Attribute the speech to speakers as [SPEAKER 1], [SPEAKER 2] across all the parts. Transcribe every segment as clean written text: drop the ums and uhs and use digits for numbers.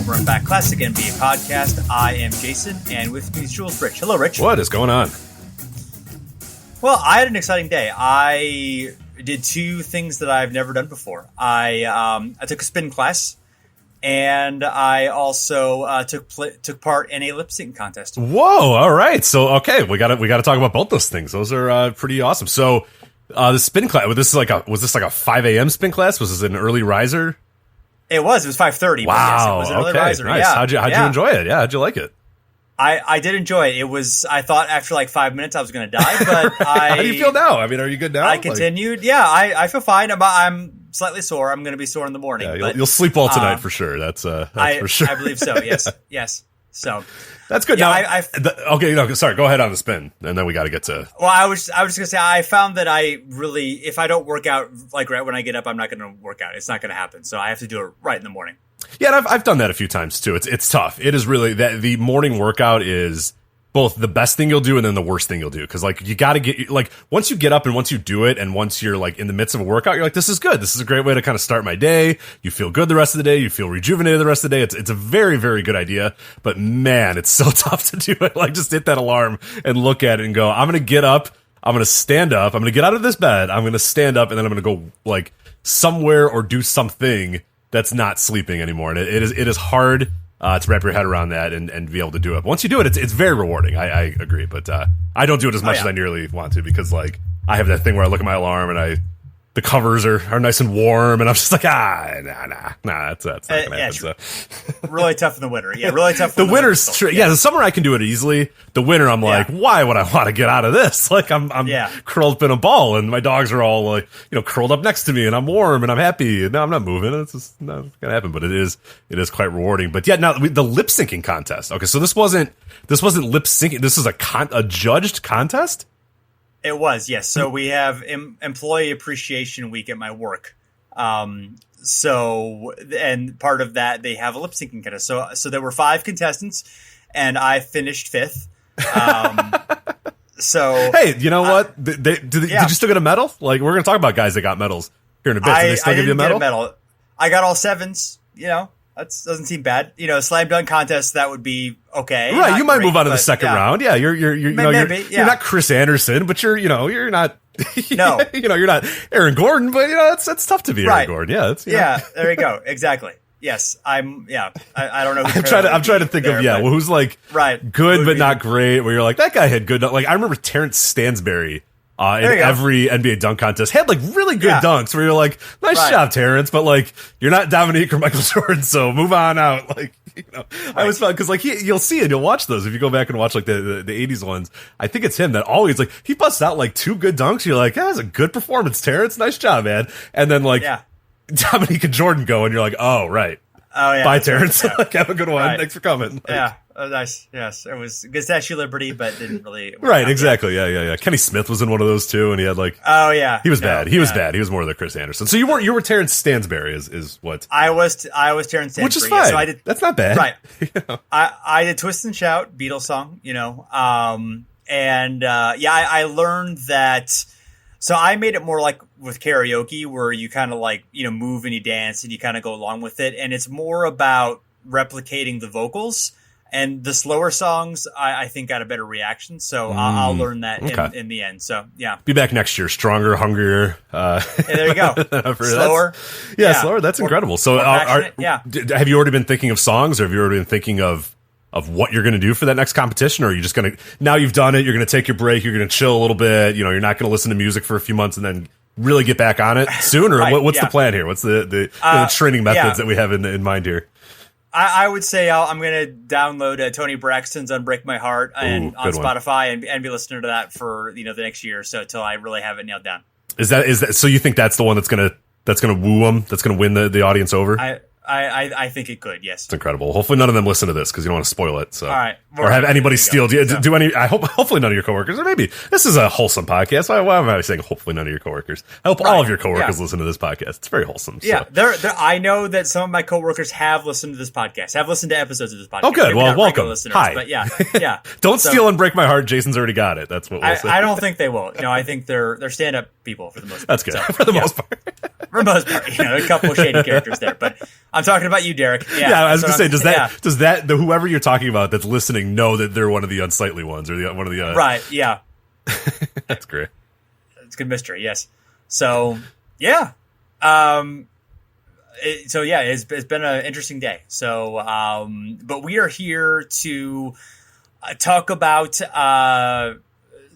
[SPEAKER 1] Run Back Classic NBA podcast. I am Jason, and with me is Jules Rich. Hello, Rich.
[SPEAKER 2] What is going on?
[SPEAKER 1] Well, I had an exciting day. I did two things that I've never done before. I took a spin class, and I also took part in a lip sync contest.
[SPEAKER 2] Whoa! All right. So, okay, we got to talk about both those things. Those are pretty awesome. So, the spin class. Was this like a 5 a.m. spin class? Was this an early riser?
[SPEAKER 1] It was 5:30.
[SPEAKER 2] Wow.
[SPEAKER 1] Yes, it was an early riser.
[SPEAKER 2] Nice.
[SPEAKER 1] Yeah.
[SPEAKER 2] How'd you enjoy it? Yeah. How'd you like it?
[SPEAKER 1] I did enjoy it. I thought after like 5 minutes I was going to die, but
[SPEAKER 2] How do you feel now? I mean, are you good now?
[SPEAKER 1] I continued. Yeah, I feel fine. I'm slightly sore. I'm going to be sore in the morning.
[SPEAKER 2] Yeah,
[SPEAKER 1] but,
[SPEAKER 2] you'll sleep well tonight for sure. That's for sure.
[SPEAKER 1] I believe so. Yes. So
[SPEAKER 2] that's good.
[SPEAKER 1] Yeah,
[SPEAKER 2] sorry. Go ahead on the spin, and then we got to get to.
[SPEAKER 1] Well, I was just going to say I found that if I don't work out like right when I get up, I'm not going to work out. It's not going to happen. So I have to do it right in the morning.
[SPEAKER 2] Yeah, and I've done that a few times too. It's tough. It is really that the morning workout is both the best thing you'll do and then the worst thing you'll do. Cause like you got to get like once you get up and once you do it and once you're like in the midst of a workout, you're like, this is good. This is a great way to kind of start my day. You feel good the rest of the day. You feel rejuvenated the rest of the day. It's a very, very good idea. But man, it's so tough to do it. Like just hit that alarm and look at it and go, I'm going to get up. I'm going to stand up. I'm going to get out of this bed. I'm going to stand up and then I'm going to go like somewhere or do something that's not sleeping anymore. And it is hard to wrap your head around that and be able to do it. But once you do it, it's very rewarding. I agree. But I don't do it as much as I nearly want to because like I have that thing where I look at my alarm and the covers are nice and warm and I'm just like, nah, that's not going to happen. So.
[SPEAKER 1] Really tough in the winter. Yeah, really tough.
[SPEAKER 2] The winter's true. Yeah, the summer I can do it easily. The winter I'm like, why would I want to get out of this? Like I'm curled up in a ball and my dogs are all like, curled up next to me and I'm warm and I'm happy. And now I'm not moving. It's just not going to happen, but it is quite rewarding. But yeah, now the lip syncing contest. Okay, so this wasn't lip syncing. This is a judged contest? It
[SPEAKER 1] was, yes. So we have Employee Appreciation Week at my work. So, and part of that, they have a lip syncing contest. So there were 5 contestants, and I finished 5th. So
[SPEAKER 2] hey, you know what? Did you still get a medal? Like we're going to talk about guys that got medals here in a bit. Did they still give you a medal?
[SPEAKER 1] Get a medal. I got all 7s. That doesn't seem bad. Slam dunk contest, that would be okay.
[SPEAKER 2] Right, you might move on to the second round. Yeah, you're not Chris Anderson, but you're not
[SPEAKER 1] no.
[SPEAKER 2] You're not Aaron Gordon, but it's tough to be Aaron Gordon. Yeah,
[SPEAKER 1] yeah, there you go. Exactly. Yes, I don't know.
[SPEAKER 2] I'm trying to think of who's like good but not great. Where you're like that guy had good. Like I remember Terrence Stansberry. In every NBA dunk contest had like really good dunks where you're like, nice job, Terrence, but like you're not Dominique or Michael Jordan, so move on out. Like, I always felt because like you'll see it, you'll watch those if you go back and watch like the 80s ones. I think it's him that always like he busts out like 2 good dunks. You're like, that's a good performance, Terrence. Nice job, man. And then like Dominique and Jordan go, and you're like, oh right.
[SPEAKER 1] Oh yeah.
[SPEAKER 2] Bye, Terrence. Like, have a good one. Right. Thanks for coming.
[SPEAKER 1] Like, nice. Yes, it was good Statue of Liberty, but didn't really.
[SPEAKER 2] Right, exactly. Yeah. Kenny Smith was in one of those too, and he had like.
[SPEAKER 1] Oh yeah.
[SPEAKER 2] He was bad. He was bad. He was more the Chris Anderson. So you were Terrence Stansberry, is what?
[SPEAKER 1] I was Terrence Stansberry,
[SPEAKER 2] which is fine.
[SPEAKER 1] So I did.
[SPEAKER 2] That's not bad.
[SPEAKER 1] Right. I did Twist and Shout, Beatles song. I learned that. So I made it more like with karaoke where you kind of like, move and you dance and you kind of go along with it. And it's more about replicating the vocals, and the slower songs, I think got a better reaction. So I'll learn that in the end. So yeah.
[SPEAKER 2] Be back next year. Stronger, hungrier.
[SPEAKER 1] There you go. Slower.
[SPEAKER 2] Slower. That's incredible. So have you already been thinking of songs, or have you already been thinking of what you're going to do for that next competition? Or are you just going to, now you've done it, you're going to take your break, you're going to chill a little bit, you're not going to listen to music for a few months and then really get back on it soon? Or what's the plan here? What's the training methods that we have in mind here?
[SPEAKER 1] I would say I'm going to download Tony Braxton's "Unbreak My Heart" on Spotify and be listening to that for the next year or so till I really have it nailed down. Is
[SPEAKER 2] that so? You think that's the one that's going to woo them? That's going to win the audience over?
[SPEAKER 1] I think it could. Yes,
[SPEAKER 2] it's incredible. Hopefully, none of them listen to this because you don't want to spoil it. So
[SPEAKER 1] all right.
[SPEAKER 2] or have anybody steal. Do any? I hope, hopefully, none of your coworkers, or maybe this is a wholesome podcast. Why am I saying hopefully none of your coworkers? I hope all of your coworkers listen to this podcast. It's very wholesome.
[SPEAKER 1] Yeah, so. I know that some of my coworkers have listened to this podcast, have listened to episodes of this podcast.
[SPEAKER 2] Oh, good.
[SPEAKER 1] Maybe
[SPEAKER 2] well, welcome.
[SPEAKER 1] Hi. But yeah.
[SPEAKER 2] Don't steal and break my heart. Jason's already got it. That's what we'll say.
[SPEAKER 1] I don't think they will. No, I think they're stand-up people for the most part.
[SPEAKER 2] That's good. For the most part.
[SPEAKER 1] For the most part, a couple of shady characters there, but I'm talking about you, Derek.
[SPEAKER 2] Yeah, I was going to say, does that whoever you're talking about that's listening know that they're one of the unsightly ones or one of the
[SPEAKER 1] right? Yeah,
[SPEAKER 2] that's great.
[SPEAKER 1] It's good mystery. Yes. So yeah, it's been an interesting day. So, but we are here to talk about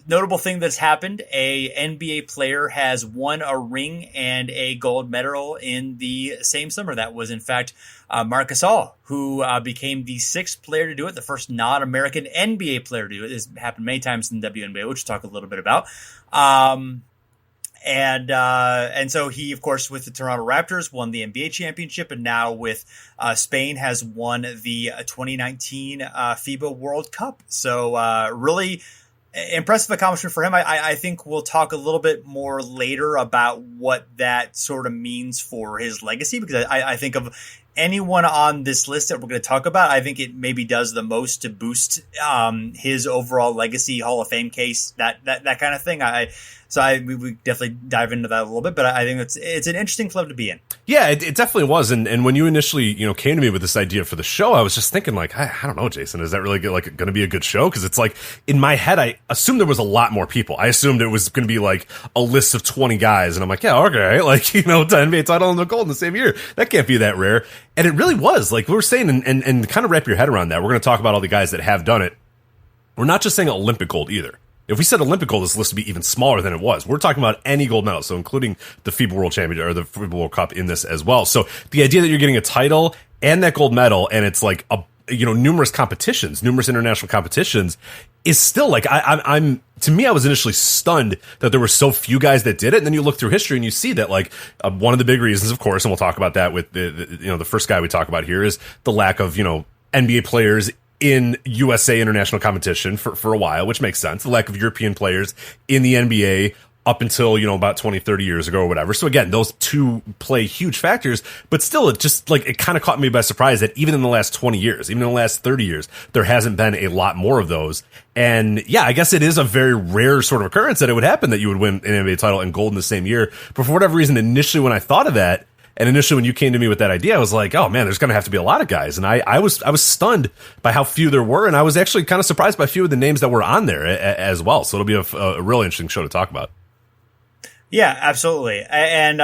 [SPEAKER 1] notable thing that's happened. A NBA player has won a ring and a gold medal in the same summer. That was, in fact, Marc Gasol, who became the sixth player to do it, the first non-American NBA player to do it. This happened many times in the WNBA, which we'll talk a little bit about. And so he, of course, with the Toronto Raptors, won the NBA championship, and now with Spain has won the 2019 FIBA World Cup. So really impressive accomplishment for him. I think we'll talk a little bit more later about what that sort of means for his legacy, because I think of anyone on this list that we're going to talk about, I think it maybe does the most to boost his overall legacy, Hall of Fame case, that kind of thing. We definitely dive into that a little bit, but I think it's an interesting club to be in.
[SPEAKER 2] Yeah, it definitely was. And when you initially, came to me with this idea for the show, I was just thinking like, I don't know, Jason, is that really going to be a good show? Because it's like in my head, I assumed there was a lot more people. I assumed it was going to be like a list of 20 guys. And I'm like, yeah, okay. Like, the NBA title and the gold in the same year. That can't be that rare. And it really was. Like we were saying, and kind of wrap your head around that. We're going to talk about all the guys that have done it. We're not just saying Olympic gold either. If we said Olympic gold, this list would be even smaller than it was. We're talking about any gold medal, so including the FIBA World Championship or the FIBA World Cup in this as well. So the idea that you're getting a title and that gold medal, and it's like numerous competitions, numerous international competitions, is still like I'm. To me, I was initially stunned that there were so few guys that did it, and then you look through history and you see that like one of the big reasons, of course, and we'll talk about that with the first guy we talk about here is the lack of NBA players in USA international competition for a while, which makes sense. The lack of European players in the NBA up until, about 20, 30 years ago or whatever. So again, those two play huge factors, but still it just it kind of caught me by surprise that even in the last 20 years, even in the last 30 years, there hasn't been a lot more of those. And yeah, I guess it is a very rare sort of occurrence that it would happen that you would win an NBA title and gold in the same year. But for whatever reason, initially when I thought of that, and initially, when you came to me with that idea, I was like, "Oh man, there's going to have to be a lot of guys." And I was stunned by how few there were, and I was actually kind of surprised by a few of the names that were on there as well. So it'll be a really interesting show to talk about.
[SPEAKER 1] Yeah, absolutely. And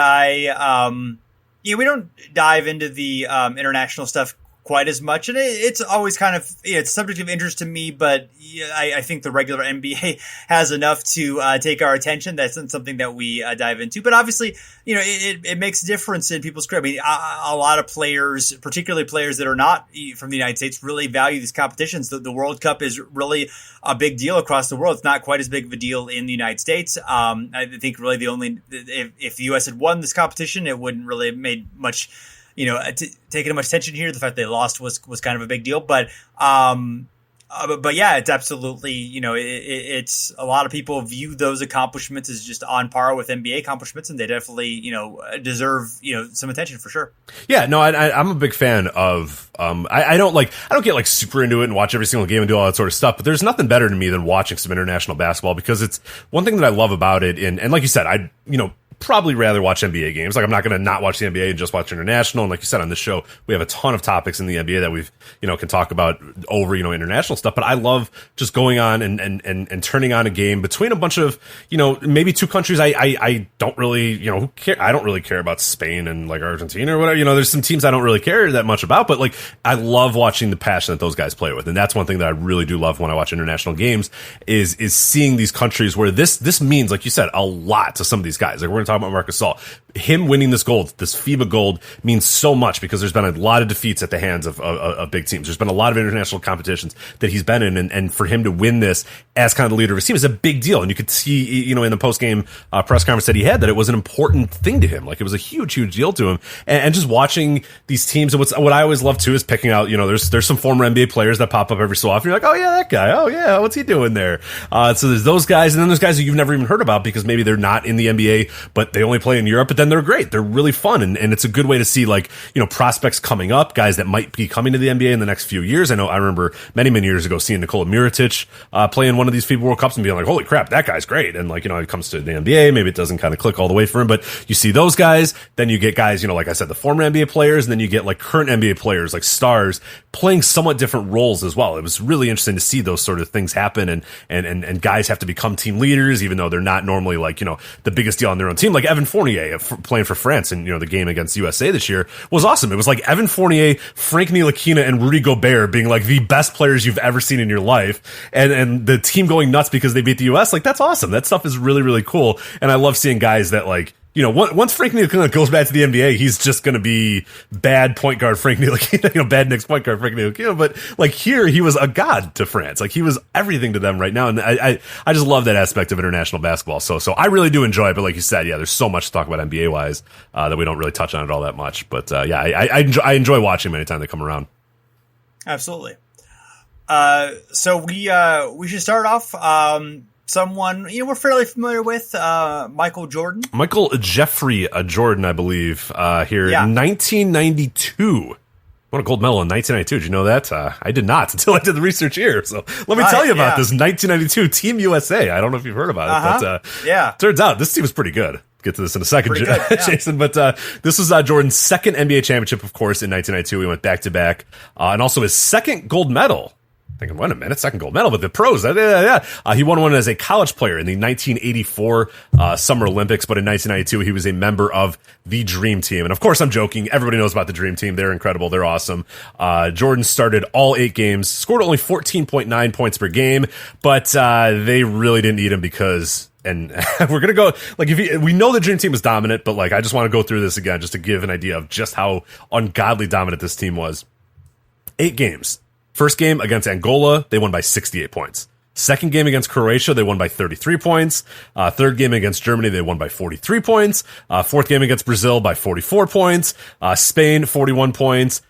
[SPEAKER 1] we don't dive into the international stuff quite as much, and it's always kind of it's subject of interest to me, but I think the regular NBA has enough to take our attention. That's not something that we dive into, but obviously it makes a difference in people's career. I mean, a lot of players, particularly players that are not from the United States, really value these competitions. The World Cup is really a big deal across the world. It's not quite as big of a deal in the United States. I think really the only if the U.S. had won this competition, it wouldn't really have made much taking much attention here. The fact they lost was kind of a big deal, but yeah, it's absolutely, it's a lot of people view those accomplishments as just on par with NBA accomplishments, and they definitely, deserve, some attention for sure.
[SPEAKER 2] Yeah, no, I'm a big fan of, I don't get like super into it and watch every single game and do all that sort of stuff, but there's nothing better to me than watching some international basketball, because it's one thing that I love about it. And like you said, probably rather watch NBA games. Like I'm not going to not watch the NBA and just watch international. And like you said on this show, we have a ton of topics in the NBA that we've, can talk about over, international stuff. But I love just going on and turning on a game between a bunch of, maybe two countries. I don't really, care. I don't really care about Spain and like Argentina or whatever. There's some teams I don't really care that much about, but like I love watching the passion that those guys play with. And that's one thing that I really do love when I watch international games is seeing these countries where this means, like you said, a lot to some of these guys. Like we're going to talk talking about Marc Gasol. Him winning this gold, this FIBA gold, means so much because there's been a lot of defeats at the hands of big teams. There's been a lot of international competitions that he's been in, and for him to win this as kind of the leader of his team is a big deal. And you could see, in the post-game press conference that he had, that it was an important thing to him. Like, it was a huge, huge deal to him. And just watching these teams, and what I always love too is picking out, there's some former NBA players that pop up every so often. You're like, oh yeah, that guy. Oh yeah, what's he doing there? So there's those guys, and then there's guys who you've never even heard about because maybe they're not in the NBA, but they only play in Europe, but then they're great. They're really fun, and it's a good way to see, like, prospects coming up, guys that might be coming to the NBA in the next few years. I remember many, many years ago seeing Nikola Mirotic play in one of these FIBA World Cups and being like, holy crap, that guy's great. And, like, it comes to the NBA, maybe it doesn't kind of click all the way for him, but you see those guys, then you get guys, like I said, the former NBA players, and then you get, like, current NBA players, like stars, playing somewhat different roles as well. It was really interesting to see those sort of things happen, and guys have to become team leaders, even though they're not normally, like, the biggest deal on their own team. Like Evan Fournier playing for France, and the game against USA this year was awesome. It was like Evan Fournier, Frank Ntilikina, and Rudy Gobert being like the best players you've ever seen in your life, and the team going nuts because they beat the US. Like, that's awesome. That stuff is really, really cool, and I love seeing guys that, like, once Frank Ntilikina goes back to the NBA, he's just going to be bad point guard Frank Ntilikina, bad Knicks point guard Frank Ntilikina. But, like, here, he was a god to France. Like, he was everything to them right now. And I just love that aspect of international basketball. So I really do enjoy it. But like you said, yeah, there's so much to talk about NBA wise that we don't really touch on it all that much. But yeah, I enjoy watching them anytime they come around.
[SPEAKER 1] Absolutely. So we should start off. Someone we're fairly familiar with, Michael Jordan. Michael
[SPEAKER 2] Jeffrey Jordan, I believe, here in 1992. Won a gold medal in 1992. Did you know that? I did not until I did the research here. So let me tell you about this 1992 Team USA. I don't know if you've heard about it, but turns out this team is pretty good. Get to this in a second, Jason. But this was Jordan's second NBA championship, of course, in 1992. He went back-to-back, and also his second gold medal. Thinking, wait a minute, second gold medal with the pros. He won one as a college player in the 1984 Summer Olympics, but in 1992 he was a member of the Dream Team. And of course, I'm joking. Everybody knows about the Dream Team. They're incredible. They're awesome. Jordan started all 8 games, scored only 14.9 points per game, but they really didn't need him because... And we're going to go, like, we know the Dream Team was dominant, but, like, I just want to go through this again just to give an idea of just how ungodly dominant this team was. 8 games. First game against Angola, they won by 68 points. Second game against Croatia, they won by 33 points. Third game against Germany, they won by 43 points. Fourth game against Brazil by 44 points. Spain, 41 points.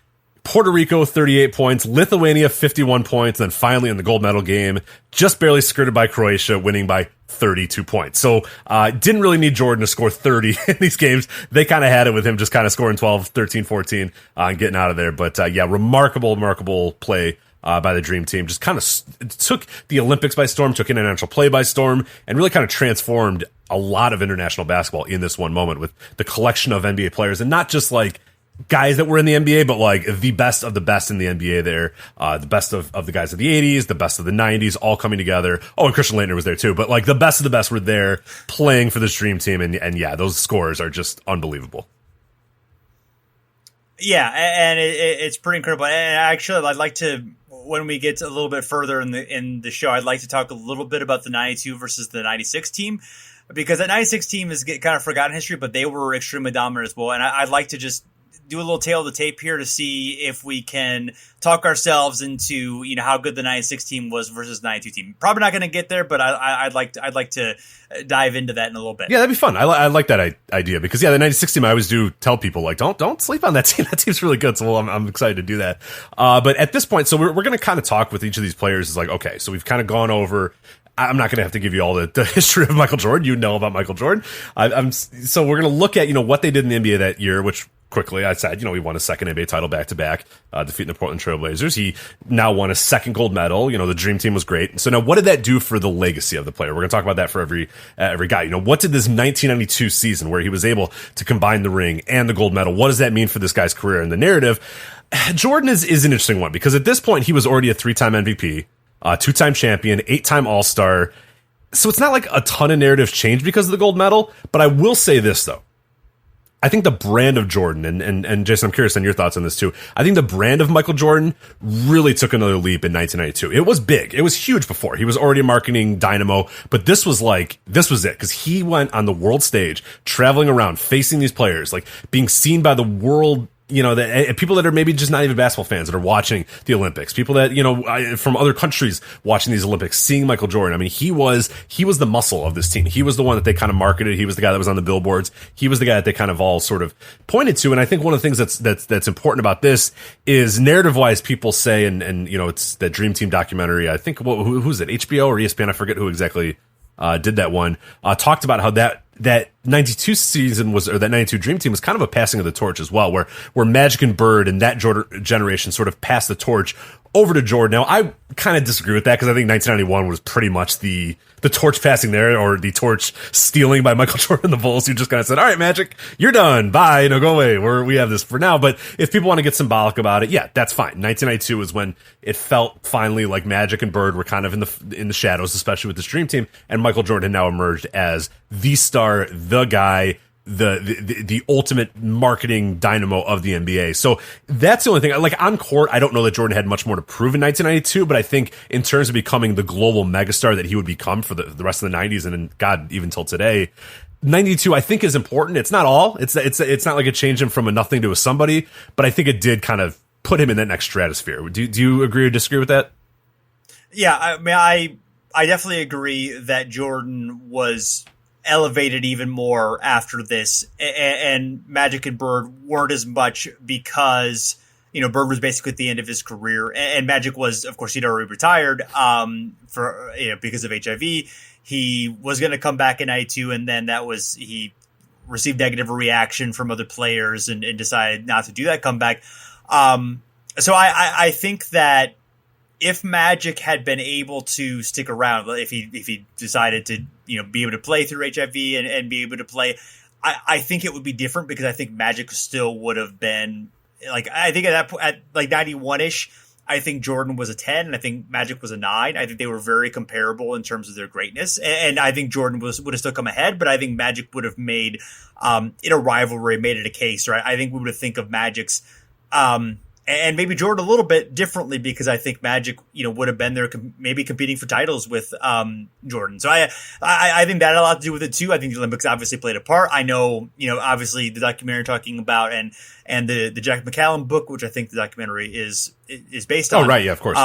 [SPEAKER 2] Puerto Rico, 38 points. Lithuania, 51 points. And then finally in the gold medal game, just barely skirted by Croatia, winning by 32 points. So didn't really need Jordan to score 30 in these games. They kind of had it with him just kind of scoring 12, 13, 14 and getting out of there. But yeah, remarkable play by the Dream Team. Just kind of took the Olympics by storm, took international play by storm, and really kind of transformed a lot of international basketball in this one moment with the collection of NBA players, and not just like guys that were in the NBA, but like the best of the best in the NBA there. The best of the guys of the 80s, the best of the 90s, all coming together. Oh, and Christian Laettner was there too. But like the best of the best were there playing for this Dream Team. And yeah, those scores are just unbelievable.
[SPEAKER 1] Yeah, and it's pretty incredible. And actually, I'd like to, when we get a little bit further in the show, I'd like to talk a little bit about the 92 versus the 96 team. Because that 96 team is kind of forgotten history, but they were extremely dominant as well. And I'd like to just do a little tail of the tape here to see if we can talk ourselves into how good the 96 team was versus the 92 team. Probably not going to get there, but I'd like to dive into that in a little bit.
[SPEAKER 2] Yeah, that'd be fun. I like that idea because the 96 team, I always do tell people like don't sleep on that team. That team's really good. So I'm excited to do that. But at this point, so we're going to kind of talk with each of these players. Is like, okay, so we've kind of gone over. I'm not going to have to give you all the history of Michael Jordan. You know about Michael Jordan. So we're going to look at what they did in the NBA that year, which. Quickly, I said, he won a second NBA title back-to-back, defeating the Portland Trail Blazers. He now won a second gold medal. The Dream Team was great. So now what did that do for the legacy of the player? We're going to talk about that for every guy. What did this 1992 season where he was able to combine the ring and the gold medal, what does that mean for this guy's career and the narrative? Jordan is an interesting one because at this point, he was already a 3-time MVP, 2-time champion, 8-time All-Star. So it's not like a ton of narrative changed because of the gold medal, but I will say this, though. I think the brand of Jordan, and Jason, I'm curious on your thoughts on this too. I think the brand of Michael Jordan really took another leap in 1992. It was big. It was huge before. He was already marketing Dynamo, but this was it, because he went on the world stage, traveling around, facing these players, like being seen by the world, people that are maybe just not even basketball fans that are watching the Olympics, people that, from other countries watching these Olympics, seeing Michael Jordan. I mean, he was the muscle of this team. He was the one that they kind of marketed. He was the guy that was on the billboards. He was the guy that they kind of all sort of pointed to. And I think one of the things that's important about this is narrative wise, people say, and it's that Dream Team documentary. I think, who's it? HBO or ESPN? I forget who exactly did that one, talked about how that 92 season that 92 Dream Team was kind of a passing of the torch as well, where Magic and Bird and that generation sort of passed the torch over to Jordan. Now, I kind of disagree with that, because I think 1991 was pretty much the torch passing there, or the torch stealing by Michael Jordan and the Bulls, who just kind of said, all right, Magic, you're done. Bye. Go away. We have this for now. But if people want to get symbolic about it, yeah, that's fine. 1992 is when it felt finally like Magic and Bird were kind of in the shadows, especially with this Dream Team. And Michael Jordan had now emerged as the star, the guy, the ultimate marketing dynamo of the NBA. So that's the only thing. Like, on court, I don't know that Jordan had much more to prove in 1992, but I think in terms of becoming the global megastar that he would become for the rest of the 90s, and God, even till today, 92 I think is important. It's not all. It's not like it changed him from a nothing to a somebody, but I think it did kind of put him in that next stratosphere. Do you agree or disagree with that?
[SPEAKER 1] Yeah, I mean, I definitely agree that Jordan was elevated even more after this, and Magic and Bird weren't as much, because Bird was basically at the end of his career, and Magic was, of course, he'd already retired because of HIV. He was going to come back in 92, and then he received negative reaction from other players and decided not to do that comeback. So I think that if Magic had been able to stick around, if he decided to be able to play through HIV and be able to play, I think it would be different, because I think Magic still would have been like, I think at 91-ish, I think Jordan was a 10 and I think Magic was a 9. I think they were very comparable in terms of their greatness, and I think Jordan would have still come ahead, but I think Magic would have made it a rivalry, made it a case, right? I think we would have think of Magic's and maybe Jordan a little bit differently, because I think Magic, would have been there, maybe competing for titles with Jordan. So I think that had a lot to do with it too. I think the Olympics obviously played a part. I know, obviously the documentary talking about and the Jack McCallum book, which I think the documentary is based on.
[SPEAKER 2] Oh, right, yeah, of course.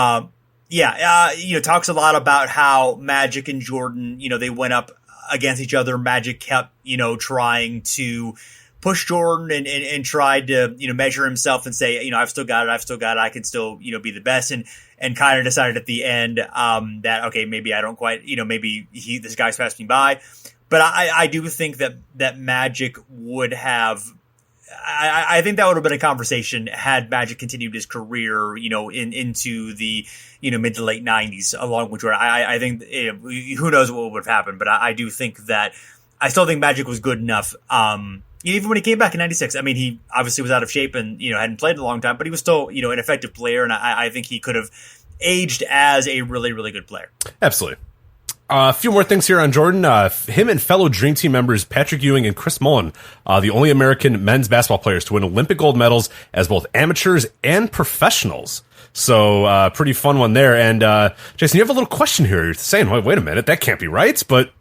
[SPEAKER 1] Talks a lot about how Magic and Jordan, they went up against each other. Magic kept, trying to push Jordan and tried to, measure himself and say, I've still got it. I can still, be the best. And kind of decided at the end that, okay, maybe I don't quite, maybe this guy's passed me by. But I do think that Magic would have, I think that would have been a conversation had Magic continued his career, into the, mid to late 90s, along with Jordan. I think, who knows what would have happened, but I do think that I still think Magic was good enough. Even when he came back in 96, I mean, he obviously was out of shape and, hadn't played in a long time, but he was still, an effective player. And I think he could have aged as a really, really good player.
[SPEAKER 2] Absolutely. A few more things here on Jordan. Him and fellow Dream Team members Patrick Ewing and Chris Mullin, the only American men's basketball players to win Olympic gold medals as both amateurs and professionals. So pretty fun one there. And Jason, you have a little question here. You're saying, wait a minute, that can't be right. But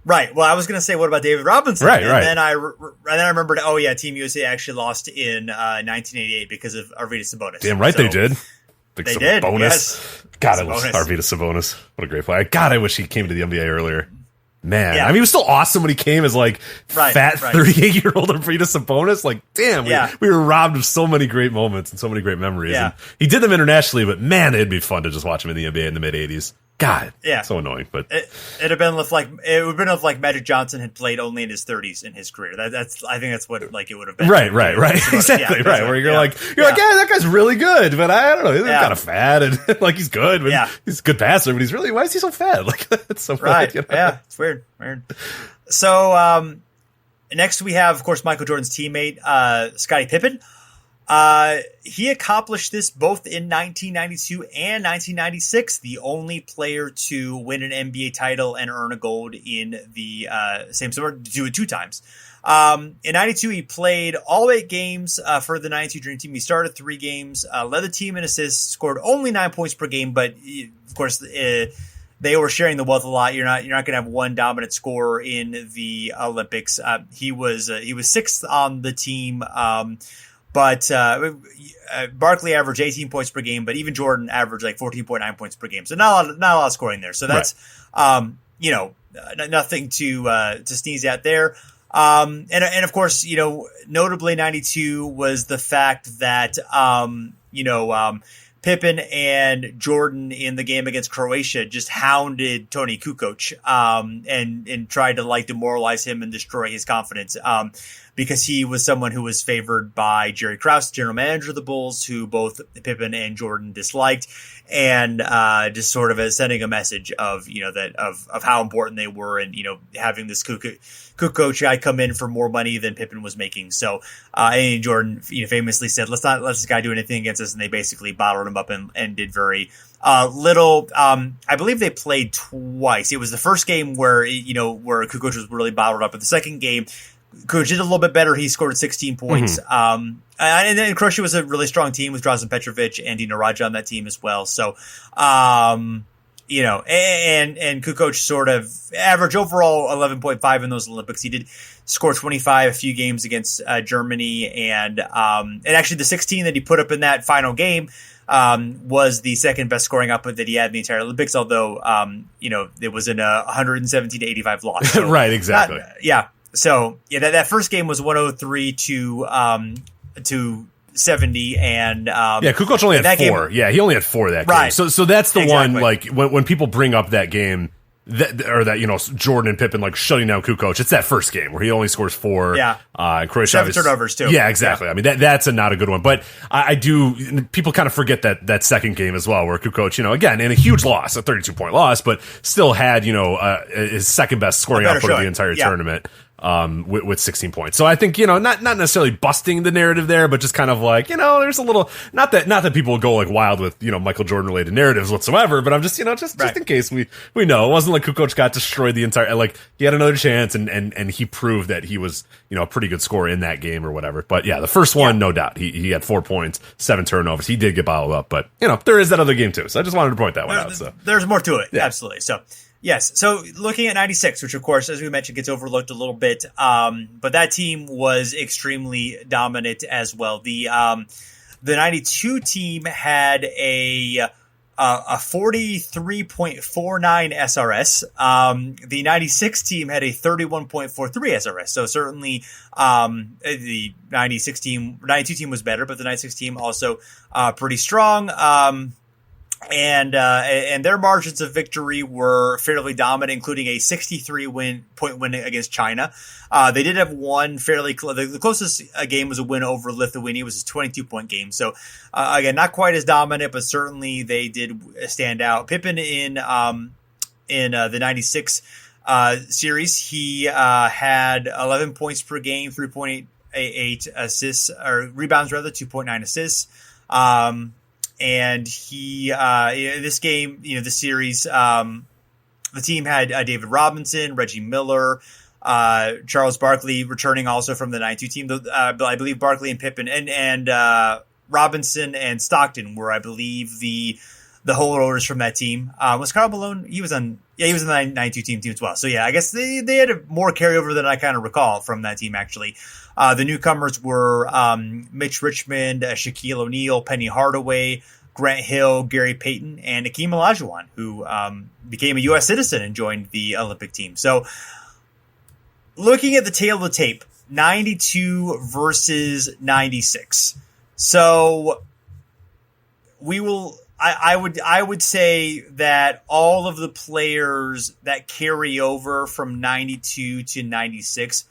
[SPEAKER 1] right. Well, I was going to say, what about David Robinson?
[SPEAKER 2] Right.
[SPEAKER 1] Then I remembered, Team USA actually lost in 1988 because of Arvydas Sabonis.
[SPEAKER 2] Damn right, they did.
[SPEAKER 1] They did.
[SPEAKER 2] Sabonis.
[SPEAKER 1] Yes.
[SPEAKER 2] God, I love Arvydas Sabonis. What a great player. God, I wish he came to the NBA earlier. Man, I mean, he was still awesome when he came as fat 38-year-old Arvydas Sabonis. Like, damn, we were robbed of so many great moments and so many great memories.
[SPEAKER 1] Yeah.
[SPEAKER 2] And he did them internationally, but man, it'd be fun to just watch him in the NBA in the mid 80s. God, so annoying. But
[SPEAKER 1] it would have been if Magic Johnson had played only in his 30s in his career. I think that's what it would have been.
[SPEAKER 2] Right. Exactly. Right. Where you're like, that guy's really good, but I don't know, he's kind of fat and he's good. But he's a good passer, but why is he so fat? It's so
[SPEAKER 1] right.
[SPEAKER 2] Funny,
[SPEAKER 1] Yeah, it's weird. So next we have, of course, Michael Jordan's teammate, Scottie Pippen. He accomplished this both in 1992 and 1996, the only player to win an NBA title and earn a gold in the same summer, do it 2 times. In 92, he played all 8 games for the 92 Dream Team. He started 3 games, led the team in assists, scored only 9 points per game, but of course, they were sharing the wealth a lot. You're not going to have one dominant scorer in the Olympics. He was 6th on the team. But Barkley averaged 18 points per game, but even Jordan averaged like 14.9 points per game. So not a lot of scoring there. So that's, nothing to sneeze at there. And of course, notably 92 was the fact that, Pippen and Jordan in the game against Croatia just hounded Toni Kukoc, and tried to demoralize him and destroy his confidence. Because he was someone who was favored by Jerry Krause, general manager of the Bulls, who both Pippen and Jordan disliked, and just sort of sending a message of of how important they were, and having this Kukoc guy come in for more money than Pippen was making. So and Jordan famously said, "Let's not let this guy do anything against us," and they basically bottled him up and did very little. I believe they played twice. It was the first game where where Kukoc was really bottled up, but the second game, Kukoc did a little bit better. He scored 16 points. Mm-hmm. And then Croatia was a really strong team with Drazen Petrovic and Dino Radja on that team as well. So, and Kukoc sort of averaged overall 11.5 in those Olympics. He did score 25 a few games against Germany, and actually the 16 that he put up in that final game was the second best scoring output that he had in the entire Olympics, although it was in a 117-85 loss. So
[SPEAKER 2] right, exactly.
[SPEAKER 1] So that first game was 103 to 70, and
[SPEAKER 2] Kukoc only had 4. He only had 4 that game. Right. So that's the one, like when people bring up that game, that Jordan and Pippen shutting down Kukoc, it's that first game where he only scores 4. And Croatia
[SPEAKER 1] 7 turnovers too.
[SPEAKER 2] Yeah, exactly. Yeah. I mean that's not a good one, but I do. People kind of forget that second game as well, where Kukoc, again in a huge loss, a 32-point loss, but still had his second best scoring output of the entire tournament. With 16 points. So I think, not necessarily busting the narrative there, but just kind of there's a little, not that people will go wild with, Michael Jordan related narratives whatsoever, but I'm just, just in case we know it wasn't like Kukoc got destroyed the entire, he had another chance and he proved that he was, a pretty good scorer in that game or whatever. But yeah, the first one, no doubt, he had 4 points, 7 turnovers. He did get bottled up, but there is that other game too. So I just wanted to point that one out. So
[SPEAKER 1] there's more to it. Yeah. Absolutely. So. Yes. So looking at 96, which of course, as we mentioned, gets overlooked a little bit. But that team was extremely dominant as well. The 92 team had a 43.49 SRS. The 96 team had a 31.43 SRS. So certainly, the 92 team was better, but the 96 team also, pretty strong. And their margins of victory were fairly dominant, including a 63-point win against China. They did have one fairly the closest game was a win over Lithuania. It was a 22-point game. So again, not quite as dominant, but certainly they did stand out. Pippen in the 96 series, he had 11 points per game, 3.88 assists or rebounds rather, 2.9 assists. And he, this game, this series, the team had David Robinson, Reggie Miller, Charles Barkley returning also from the 92 team. I believe Barkley and Pippen and Robinson and Stockton were, I believe, the holdovers from that team. Was Karl Malone? He was on the 92 team as well. So yeah, I guess they had more carryover than I kind of recall from that team actually. The newcomers were Mitch Richmond, Shaquille O'Neal, Penny Hardaway, Grant Hill, Gary Payton, and Akeem Olajuwon, who became a U.S. citizen and joined the Olympic team. So looking at the tail of the tape, 92 versus 96. So I would say that all of the players that carry over from 92 to 96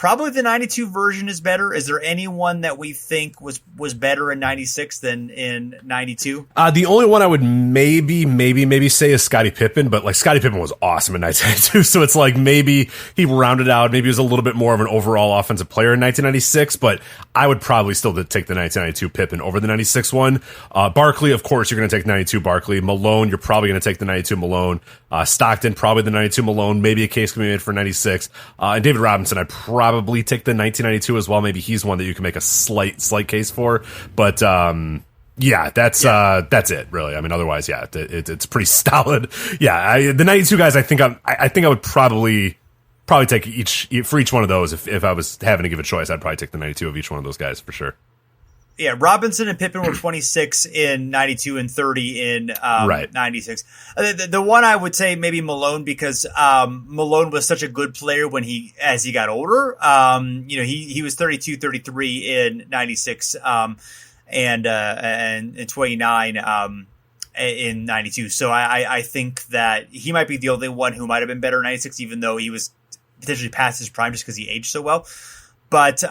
[SPEAKER 1] Probably the 92 version is better. Is there anyone that we think was better in 96 than in 92?
[SPEAKER 2] The only one I would maybe say is Scottie Pippen, but like Scottie Pippen was awesome in 1992, so it's like maybe he rounded out, maybe he was a little bit more of an overall offensive player in 1996, but I would probably still take the 1992 Pippen over the 96 one. Barkley, of course, you're going to take the 92 Barkley. Malone, you're probably going to take the 92 Malone. Stockton, probably the 92 Malone. Maybe a case can be made for 96. And David Robinson, I'd probably take the 1992 as well. Maybe he's one that you can make a slight case for. But that's it, really. I mean, otherwise, yeah, it's pretty solid. Yeah, the 92 guys, I think I would probably take each one of those. If I was having to give a choice, I'd probably take the 92 of each one of those guys for sure.
[SPEAKER 1] Yeah, Robinson and Pippen were 26 in 92 and 30 in 96. The one I would say maybe Malone, because Malone was such a good player as he got older. He was 32, 33 in 96 and 29 in 92. So I think that he might be the only one who might have been better in 96, even though he was potentially past his prime just because he aged so well. But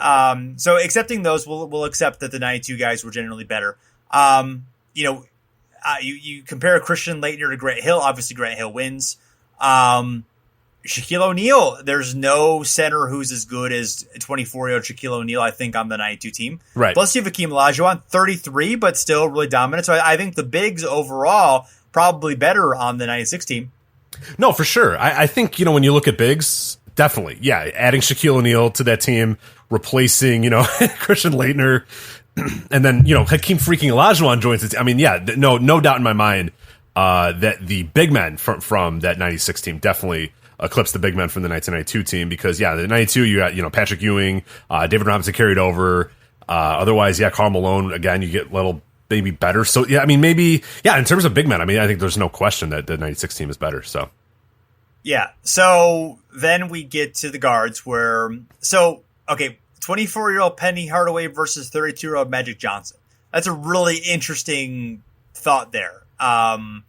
[SPEAKER 1] so accepting those, we'll accept that the 92 guys were generally better. You compare Christian Laettner to Grant Hill. Obviously, Grant Hill wins. Shaquille O'Neal, there's no center who's as good as 24-year-old Shaquille O'Neal, I think, on the 92 team.
[SPEAKER 2] Right.
[SPEAKER 1] Plus, you have Hakeem Olajuwon, 33, but still really dominant. So I think the bigs overall probably better on the 96 team.
[SPEAKER 2] No, for sure. I think, when you look at bigs, definitely. Yeah, adding Shaquille O'Neal to that team, replacing, Christian Laettner, and then, Hakeem freaking Olajuwon joins it. I mean, yeah, no doubt in my mind that the big men from that 96 team definitely eclipsed the big men from the 1992 team, because, yeah, the 92, you got, Patrick Ewing, David Robinson carried over. Otherwise, yeah, Karl Malone, again, you get a little maybe better. So, yeah, I mean, maybe, yeah, in terms of big men, I mean, I think there's no question that the 96 team is better, so.
[SPEAKER 1] Yeah, so then we get to the guards 24-year-old Penny Hardaway versus 32-year-old Magic Johnson. That's a really interesting thought there. And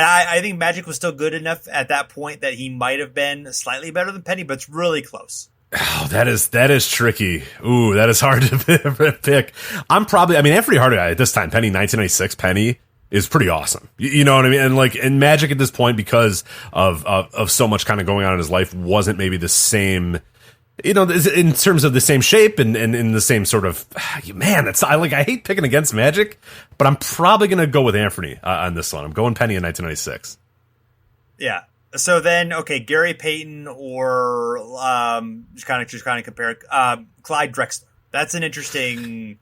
[SPEAKER 1] I think Magic was still good enough at that point that he might have been slightly better than Penny, but it's really close.
[SPEAKER 2] Oh, that is tricky. Ooh, that is hard to pick. Anthony Hardaway at this time, Penny, 1996, Penny is pretty awesome. You know what I mean? And Magic at this point, because of so much kind of going on in his life, wasn't maybe the same, in terms of the same shape and in the same sort of, man, I hate picking against Magic, but I'm probably going to go with Anthony on this one. I'm going Penny in 1996.
[SPEAKER 1] Yeah. So then, Gary Payton or just kind of compare Clyde Drexler. That's an interesting.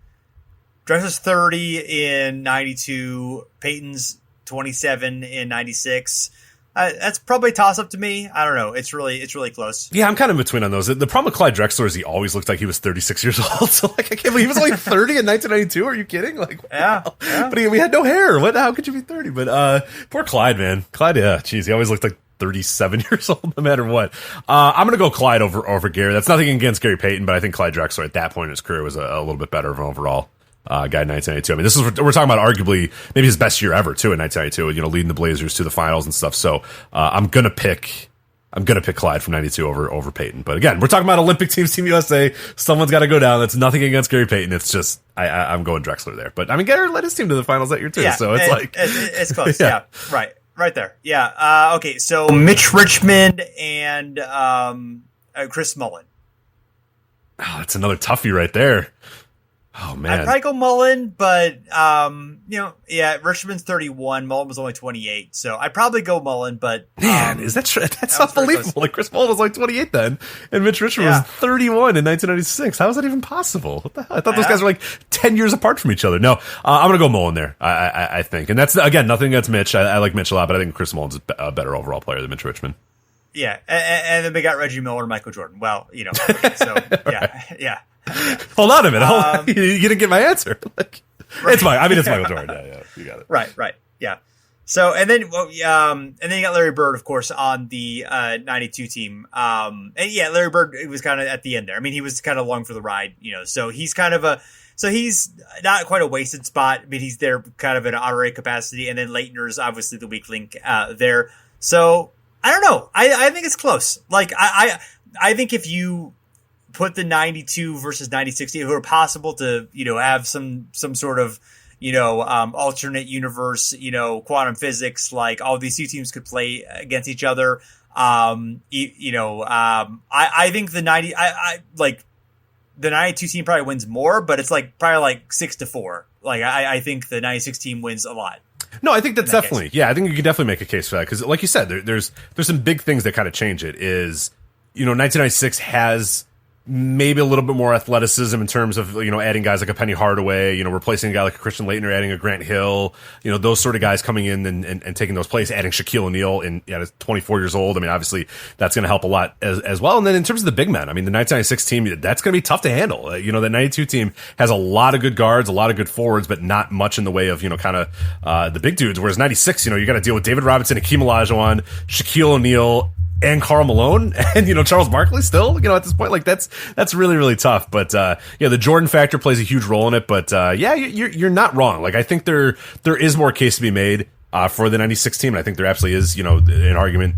[SPEAKER 1] Drexler's 30 in 92. Payton's 27 in 96. That's probably a toss up to me. I don't know. It's really close.
[SPEAKER 2] Yeah, I'm kind of in between on those. The problem with Clyde Drexler is he always looked like he was 36 years old. So I can't believe he was only 30 in 1992. Are you kidding?
[SPEAKER 1] Yeah.
[SPEAKER 2] But we had no hair. How could you be 30? But poor Clyde, man. Clyde, yeah, geez, he always looked like 37 years old, no matter what. I'm going to go Clyde over Gary. That's nothing against Gary Payton, but I think Clyde Drexler at that point in his career was a little bit better of an overall guy in 1992. I mean, we're talking about arguably maybe his best year ever too in 1992. Leading the Blazers to the finals and stuff. So I'm gonna pick Clyde from 92 over Payton. But again, we're talking about Olympic teams, Team USA. Someone's got to go down. That's nothing against Gary Payton. It's just I'm going Drexler there. But I mean, Gary led his team to the finals that year too.
[SPEAKER 1] Yeah,
[SPEAKER 2] so
[SPEAKER 1] it's close. Yeah, right there. Yeah. Okay. So Mitch Richmond and Chris Mullin.
[SPEAKER 2] Oh, that's another toughie right there. Oh, man.
[SPEAKER 1] I'd probably go Mullen, but, Richmond's 31. Mullen was only 28. So I'd probably go Mullen, but.
[SPEAKER 2] Man, is that true? That's unbelievable. Like, Chris Mullen was like 28 then, and Mitch Richmond was 31 in 1996. How is that even possible? What the hell? I thought those guys were like 10 years apart from each other. No, I'm going to go Mullen there, I think. And that's, again, nothing against Mitch. I like Mitch a lot, but I think Chris Mullen's a better overall player than Mitch Richmond.
[SPEAKER 1] Yeah, and then we got Reggie Miller and Michael Jordan. Well, so, yeah.
[SPEAKER 2] Hold on a minute. You didn't get my answer. Right. It's Michael Jordan. Yeah, you got it.
[SPEAKER 1] Right. Yeah. So, and then you got Larry Bird, of course, on the 92 team. Larry Bird, it was kind of at the end there. I mean, he was kind of along for the ride, so he's he's not quite a wasted spot. I mean, he's there kind of in an honorary capacity, and then Leitner's obviously the weak link there. So I don't know. I think it's close. Like I think if you put the 92 versus 96 team, who are possible to, have some sort of, alternate universe, quantum physics, like all these two teams could play against each other. I think the the 92 team probably wins more, but it's probably 6-4. I think the 96 team wins a lot.
[SPEAKER 2] No, I think that's definitely, I think you can definitely make a case for that. Cause like you said, there's some big things that kind of change it. 1996 has maybe a little bit more athleticism in terms of, adding guys like a Penny Hardaway, replacing a guy like a Christian Laettner, adding a Grant Hill, those sort of guys coming in and taking those plays, adding Shaquille O'Neal at 24 years old. I mean, obviously that's going to help a lot as well. And then in terms of the big men, I mean, the 1996 team, that's going to be tough to handle. The 92 team has a lot of good guards, a lot of good forwards, but not much in the way of, the big dudes. Whereas 96, you got to deal with David Robinson, Hakeem Olajuwon, Shaquille O'Neal, and Karl Malone and, Charles Barkley still, at this point, that's really, really tough. But, the Jordan factor plays a huge role in it. But, you're not wrong. I think there is more case to be made, for the 96 team. And I think there absolutely is, an argument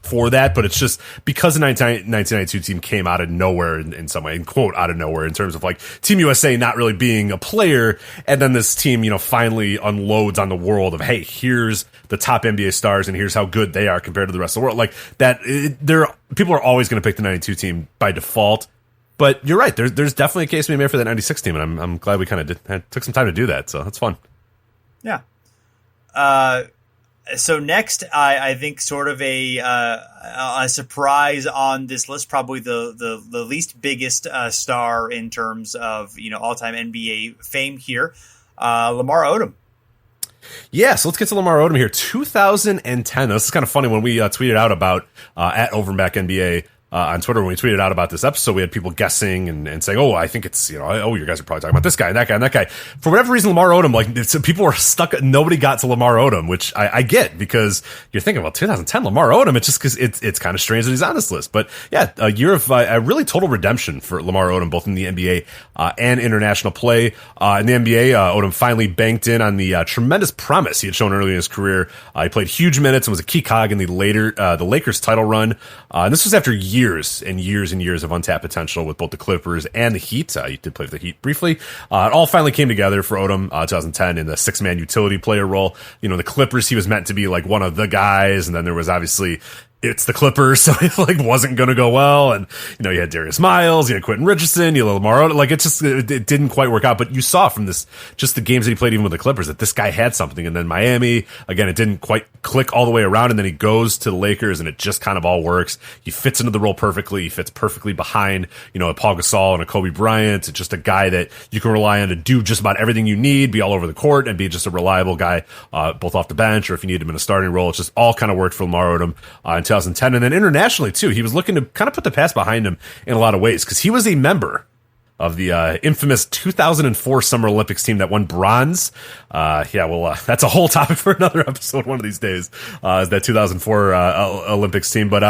[SPEAKER 2] for that, but it's just because the 1992 team came out of nowhere in some way, and quote, out of nowhere in terms of Team USA not really being a player. And then this team, finally unloads on the world of, hey, here's the top NBA stars and here's how good they are compared to the rest of the world. People are always going to pick the 92 team by default, but you're right. There's definitely a case to be made for that 96 team. And I'm glad we kind of took some time to do that. So that's fun.
[SPEAKER 1] Yeah. So next, I think sort of a surprise on this list, probably the least biggest star in terms of all-time NBA fame here, Lamar Odom.
[SPEAKER 2] Yeah, so let's get to Lamar Odom here. 2010. This is kind of funny when we tweeted out about at Overback NBA. On Twitter, when we tweeted out about this episode, we had people guessing and saying, "Oh, I think it's you guys are probably talking about this guy and that guy and that guy." For whatever reason, Lamar Odom, people were stuck. Nobody got to Lamar Odom, which I get because you're thinking, well, 2010 Lamar Odom. It's just because it's kind of strange that he's on this list. But yeah, a year of a really total redemption for Lamar Odom, both in the NBA and international play. In the NBA, Odom finally banked in on the tremendous promise he had shown early in his career. He played huge minutes and was a key cog in the Lakers title run. And this was after years and years and years of untapped potential with both the Clippers and the Heat. He did play for the Heat briefly. It all finally came together for Odom 2010 in the six-man utility player role. The Clippers, he was meant to be one of the guys, and then there was obviously it's the Clippers, so it wasn't going to go well. And you had Darius Miles, you had Quentin Richardson, you had Lamar Odom. It didn't quite work out. But you saw from this, just the games that he played even with the Clippers, that this guy had something. And then Miami, again, it didn't quite click all the way around. And then he goes to the Lakers, and it just kind of all works. He fits into the role perfectly. He fits perfectly behind a Paul Gasol and a Kobe Bryant. It's just a guy that you can rely on to do just about everything you need, be all over the court, and be just a reliable guy, both off the bench or if you need him in a starting role. It's just all kind of worked for Lamar Odom in 2010. And then internationally, too, he was looking to kind of put the past behind him in a lot of ways because he was a member of the infamous 2004 Summer Olympics team that won bronze. That's a whole topic for another episode one of these days, that 2004 Olympics team. But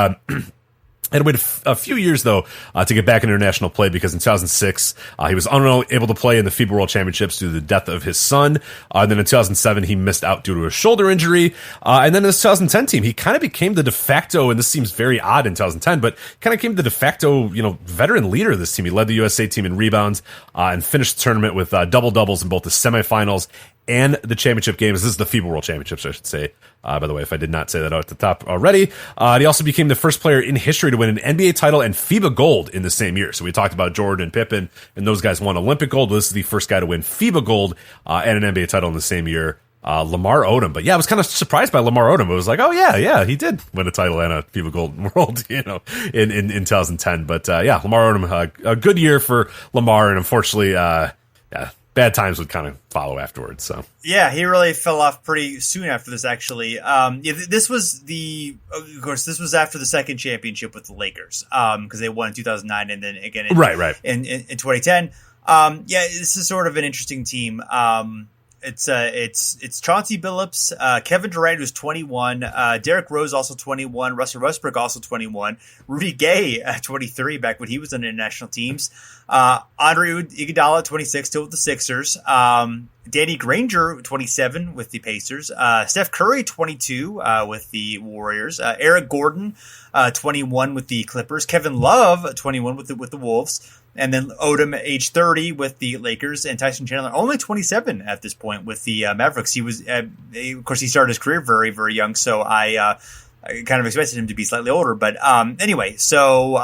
[SPEAKER 2] had to wait a few years, though, to get back in international play because in 2006, he was unable to play in the FIBA World Championships due to the death of his son. And then in 2007, he missed out due to a shoulder injury. And then in this 2010 team, he kind of became the de facto, and this seems very odd in 2010, but kind of became the de facto, veteran leader of this team. He led the USA team in rebounds and finished the tournament with double-doubles in both the semifinals and the championship games. This is the FIBA World Championships, I should say. By the way, if I did not say that out at the top already. And he also became the first player in history to win an NBA title and FIBA gold in the same year. So we talked about Jordan and Pippen, and those guys won Olympic gold. This is the first guy to win FIBA gold and an NBA title in the same year. Lamar Odom. But yeah, I was kind of surprised by Lamar Odom. It was like, oh yeah, he did win a title and a FIBA gold world, in 2010. But yeah, Lamar Odom, a good year for Lamar, and unfortunately, bad times would kind of follow afterwards. So
[SPEAKER 1] yeah, he really fell off pretty soon after this. Actually, this was after the second championship with the Lakers, because they won in 2009 and then again in 2010. This is sort of an interesting team. It's Chauncey Billups, Kevin Durant, who's 21, Derrick Rose also 21, Russell Westbrook also 21, Rudy Gay 23 back when he was on international teams, Andre Iguodala 26 still with the Sixers, Danny Granger 27 with the Pacers, Steph Curry 22 with the Warriors, Eric Gordon 21 with the Clippers, Kevin Love 21 with the Wolves. And then Odom, age 30, with the Lakers, and Tyson Chandler, only 27 at this point with the Mavericks. He was, of course, he started his career very, very young, so I kind of expected him to be slightly older. But anyway, so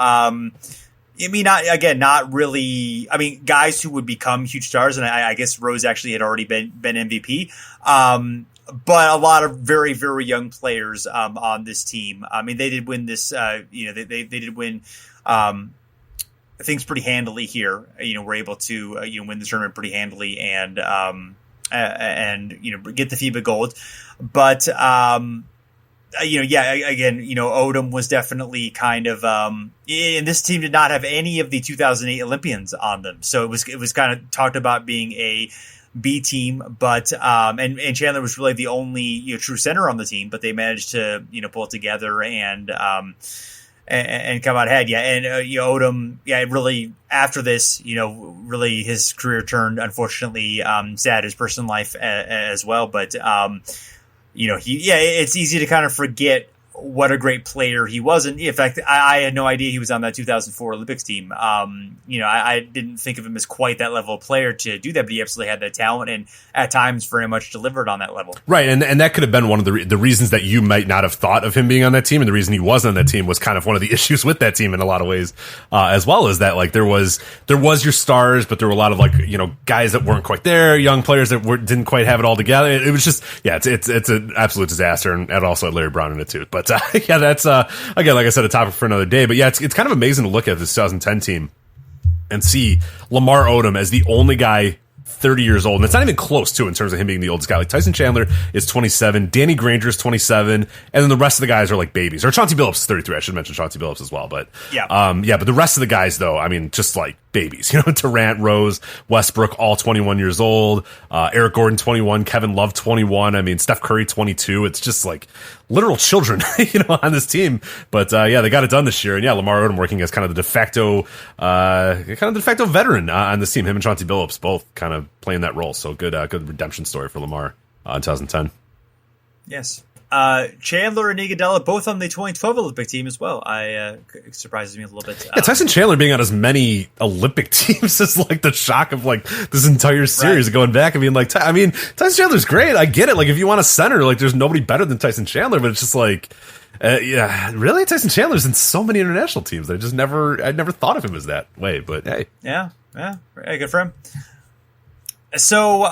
[SPEAKER 1] not really. I mean, guys who would become huge stars, and I guess Rose actually had already been MVP. But a lot of very, very young players on this team. I mean, they did win this. They did win. Things pretty handily here. We're able to win the tournament pretty handily and get the FIBA gold. But Odom was definitely kind of and this team did not have any of the 2008 Olympians on them, so it was kind of talked about being a B team, but and Chandler was really the only true center on the team, but they managed to pull it together and come out ahead. Odom, really after this, really his career turned, unfortunately, sad, his personal life as well. But, it's easy to kind of forget what a great player he was. And in fact, I had no idea he was on that 2004 Olympics team. I didn't think of him as quite that level of player to do that, but he absolutely had that talent and at times very much delivered on that level.
[SPEAKER 2] Right. And that could have been one of the reasons that you might not have thought of him being on that team. And the reason he wasn't on that team was kind of one of the issues with that team in a lot of ways, as well as that, like, there was your stars, but there were a lot of guys that weren't quite there, young players that didn't quite have it all together. It was just, it's an absolute disaster. And it also had Larry Brown in it too. But that's again, like I said, a topic for another day. But yeah, it's kind of amazing to look at this 2010 team and see Lamar Odom as the only guy 30 years old, and it's not even close to in terms of him being the oldest guy. Like Tyson Chandler is 27, Danny Granger is 27, and then the rest of the guys are like babies. Or Chauncey Billups is 33. I should mention Chauncey Billups as well. But but the rest of the guys, though, I mean, just like babies. Durant, Rose, Westbrook, all 21 years old. Eric Gordon, 21. Kevin Love, 21. I mean, Steph Curry, 22. It's just like literal children, on this team. But they got it done this year. And Lamar Odom working as kind of the de facto veteran on this team. Him and Chauncey Billups both kind of playing that role. So good redemption story for Lamar in 2010.
[SPEAKER 1] Yes. Chandler and Iguodala both on the 2012 Olympic team as well. It surprises me a little bit.
[SPEAKER 2] Tyson Chandler being on as many Olympic teams is like the shock of like this entire series going back. I mean, Tyson Chandler's great. I get it. Like if you want a center, like there's nobody better than Tyson Chandler, but it's just like, really, Tyson Chandler's in so many international teams. I never thought of him as that way. But hey,
[SPEAKER 1] yeah, good for him. So,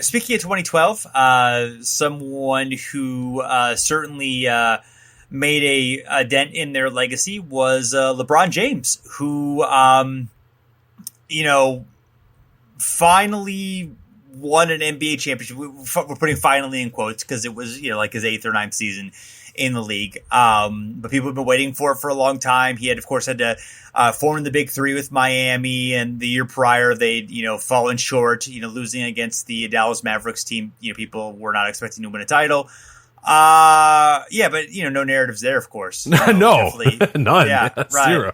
[SPEAKER 1] speaking of 2012, someone who certainly made a dent in their legacy was LeBron James, who, finally won an NBA championship. We're putting finally in quotes because it was, like his 8th or 9th season in the league. But people have been waiting for it for a long time. He had, of course, had to form the big three with Miami, and the year prior they'd, fallen short, losing against the Dallas Mavericks team. People were not expecting to win a title. But no narratives there, of course.
[SPEAKER 2] No, none.
[SPEAKER 1] Yeah, right.
[SPEAKER 2] Zero.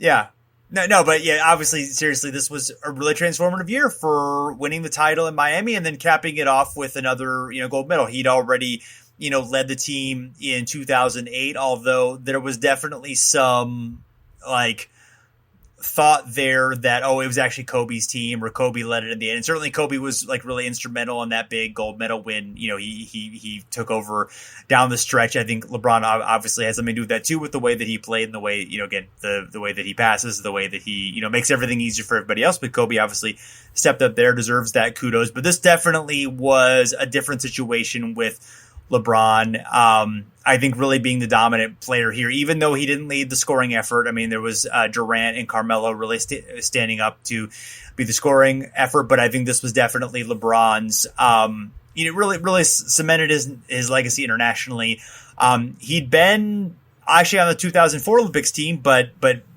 [SPEAKER 1] Yeah. No, but obviously, seriously, this was a really transformative year for winning the title in Miami and then capping it off with another, gold medal. He'd already, led the team in 2008, although there was definitely some thought there that, it was actually Kobe's team or Kobe led it in the end. And certainly Kobe was really instrumental in that big gold medal win. He took over down the stretch. I think LeBron obviously has something to do with that too, with the way that he played and the way, again, the way that he passes, the way that he, makes everything easier for everybody else. But Kobe obviously stepped up there, deserves that kudos. But this definitely was a different situation with LeBron, I think really being the dominant player here, even though he didn't lead the scoring effort. I mean, there was Durant and Carmelo really standing up to be the scoring effort, but I think this was definitely LeBron's, really cemented his legacy internationally. He'd been actually on the 2004 Olympics team, but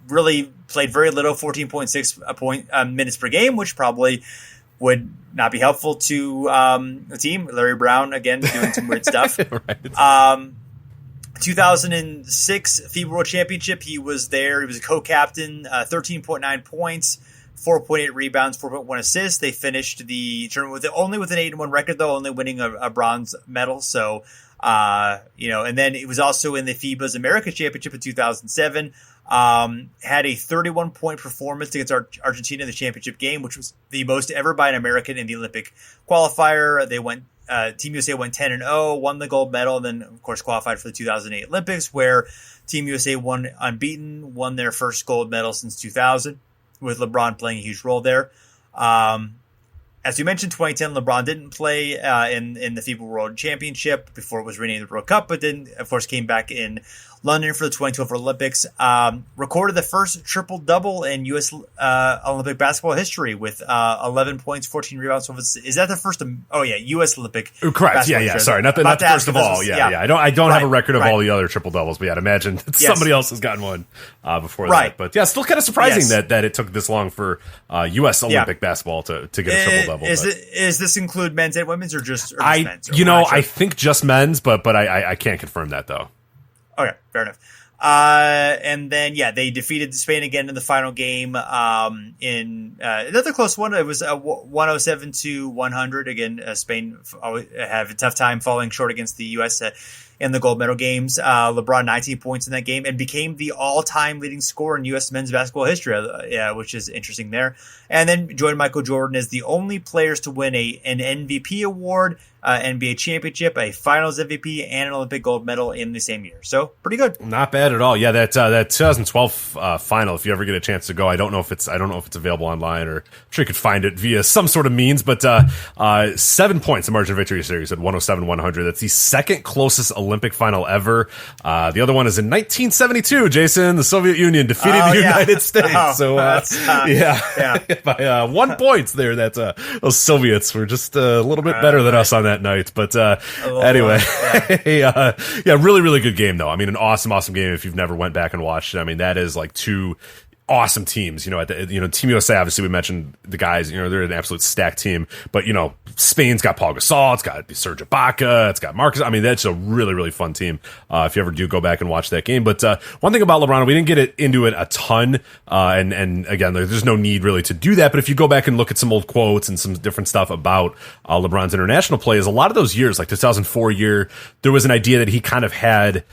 [SPEAKER 1] really played very little, 14.6 minutes per game, which probably would not be helpful to the team. Larry Brown, again, doing some weird stuff.
[SPEAKER 2] Right.
[SPEAKER 1] 2006 FIBA World Championship, he was there. He was a co-captain, 13.9 points, 4.8 rebounds, 4.1 assists. They finished the tournament only with an 8-1 record, though, only winning a bronze medal. So, and then it was also in the FIBA's America Championship in 2007. Had a 31-point performance against Argentina in the championship game, which was the most ever by an American in the Olympic qualifier. They went, Team USA went 10-0, won the gold medal, and then of course qualified for the 2008 Olympics, where Team USA won unbeaten, won their first gold medal since 2000, with LeBron playing a huge role there. As we mentioned, 2010, LeBron didn't play in the FIBA World Championship before it was renamed the World Cup, but then, of course, came back in London for the 2012 Olympics. Recorded the first triple-double in U.S. Olympic basketball history with 11 points, 14 rebounds. So is that the first? U.S. Olympic.
[SPEAKER 2] Correct. Yeah. Sorry, not the first of all. Yeah. I don't have a record of all the other triple-doubles, but yeah, I'd imagine that somebody else has gotten one before that. But yeah, still kind of surprising that it took this long for U.S. Olympic basketball to get a triple-double.
[SPEAKER 1] Is this include men's and women's or just men's?
[SPEAKER 2] I think just men's, but I can't confirm that though.
[SPEAKER 1] Okay, fair enough. And then, they defeated Spain again in the final game in another close one. It was 107-100. Again, Spain have a tough time falling short against the U.S. In the gold medal games. LeBron 19 points in that game and became the all-time leading scorer in U.S. men's basketball history, which is interesting there. And then joined Michael Jordan as the only players to win an MVP award, NBA championship, a finals MVP, and an Olympic gold medal in the same year. So pretty good.
[SPEAKER 2] Not bad at all. Yeah, that 2012 final, if you ever get a chance to go, I don't know if it's available online, or I'm sure you could find it via some sort of means, but 7 points in margin of victory series at 107-100. That's the second closest Olympic final ever. The other one is in 1972, Jason. The Soviet Union defeated the United States. By 1 point there. Those Soviets were just a little bit better than us on that night. But anyway, really, really good game, though. I mean, an awesome game if you've never went back and watched it. I mean, that is like two awesome teams. Team USA, obviously we mentioned the guys, they're an absolute stacked team, but Spain's got Paul Gasol, it's got Serge Ibaka, it's got Marcus. I mean, that's a really, really fun team. If you ever do go back and watch that game. But one thing about LeBron, we didn't get into it a ton. And again, there's no need really to do that. But if you go back and look at some old quotes and some different stuff about LeBron's international play, is a lot of those years, like 2004 year, there was an idea that he kind of had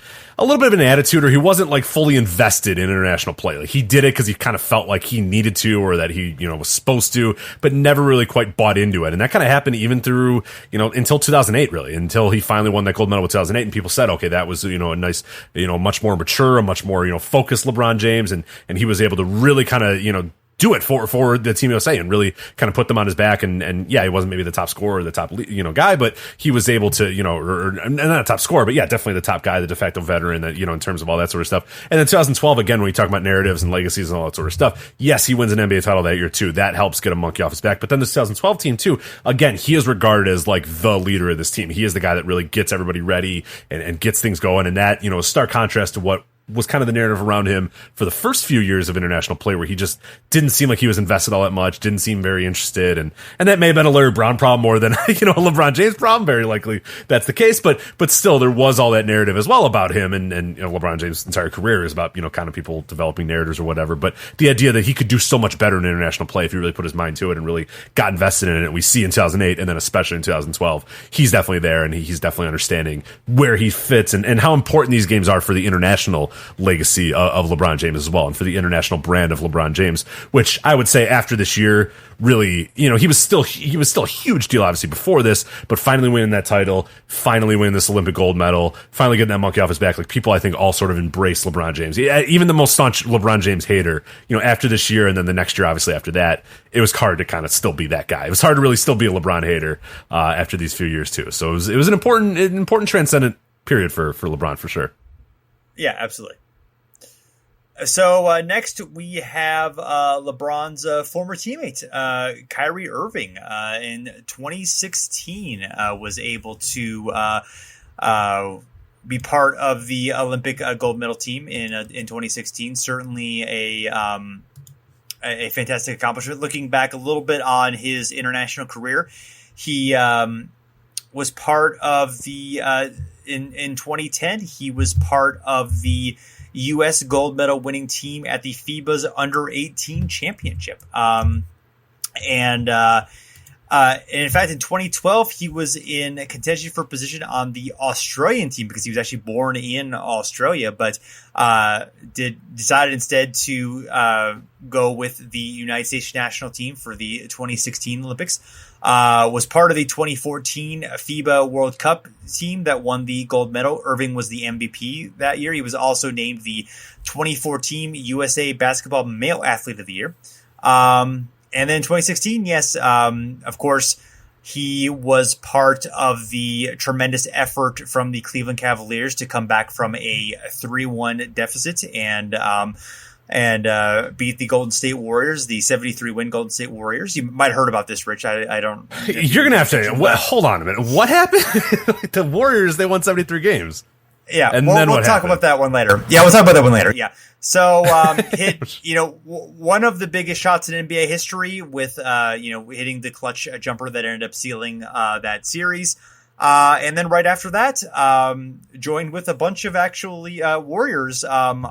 [SPEAKER 2] a little bit of an attitude, or he wasn't like fully invested in international play. Like he did it because he kind of felt like he needed to, or that he, was supposed to, but never really quite bought into it. And that kind of happened even through, until 2008, really, until he finally won that gold medal with 2008. And people said, okay, that was, a nice, much more mature, a much more, focused LeBron James. And he was able to really kind of, do it for the Team USA and really kind of put them on his back. And he wasn't maybe the top scorer, the top, guy, but he was able to, or not a top scorer, but definitely the top guy, the de facto veteran that, in terms of all that sort of stuff. And then 2012, again, when you talk about narratives and legacies and all that sort of stuff, yes, he wins an NBA title that year too. That helps get a monkey off his back. But then the 2012 team too, again, he is regarded as like the leader of this team. He is the guy that really gets everybody ready and gets things going. And that, a stark contrast to what was kind of the narrative around him for the first few years of international play, where he just didn't seem like he was invested all that much, didn't seem very interested. And that may have been a Larry Brown problem more than, a LeBron James problem. Very likely that's the case, but still there was all that narrative as well about him. And LeBron James' entire career is about, kind of people developing narratives or whatever. But the idea that he could do so much better in international play if he really put his mind to it and really got invested in it. We see in 2008 and then especially in 2012, he's definitely there, and he's definitely understanding where he fits and how important these games are for the international legacy of LeBron James as well, and for the international brand of LeBron James, which I would say after this year, really, he was still a huge deal obviously before this, but finally winning that title, finally winning this Olympic gold medal, finally getting that monkey off his back, like people I think all sort of embrace LeBron James. Even the most staunch LeBron James hater, after this year and then the next year obviously after that, it was hard to kind of still be that guy. It was hard to really still be a LeBron hater after these few years too. So it was an important transcendent period for LeBron for sure.
[SPEAKER 1] Yeah, absolutely. So next we have LeBron's former teammate, Kyrie Irving, in 2016 was able to be part of the Olympic gold medal team in 2016. Certainly a fantastic accomplishment. Looking back a little bit on his international career, he was part of the in 2010. He was part of the U.S. gold medal winning team at the FIBA's Under 18 Championship. And in fact, in 2012, he was in contention for position on the Australian team because he was actually born in Australia, but decided instead to go with the United States national team for the 2016 Olympics. Was part of the 2014 FIBA World Cup team that won the gold medal. Irving was the MVP that year. He was also named the 2014 USA Basketball Male Athlete of the Year. And then 2016, yes, of course, he was part of the tremendous effort from the Cleveland Cavaliers to come back from a 3-1 deficit and beat the Golden State Warriors, the 73-win Golden State Warriors. You might have heard about this, Rich. I don't.
[SPEAKER 2] You're going to have to hold on a minute. What happened? The Warriors, they won 73 games.
[SPEAKER 1] Yeah, and then we'll talk about that one later. Yeah, we'll talk about that one later. Yeah. So, hit, one of the biggest shots in NBA history with, hitting the clutch jumper that ended up sealing that series. And then right after that, joined with a bunch of actually Warriors on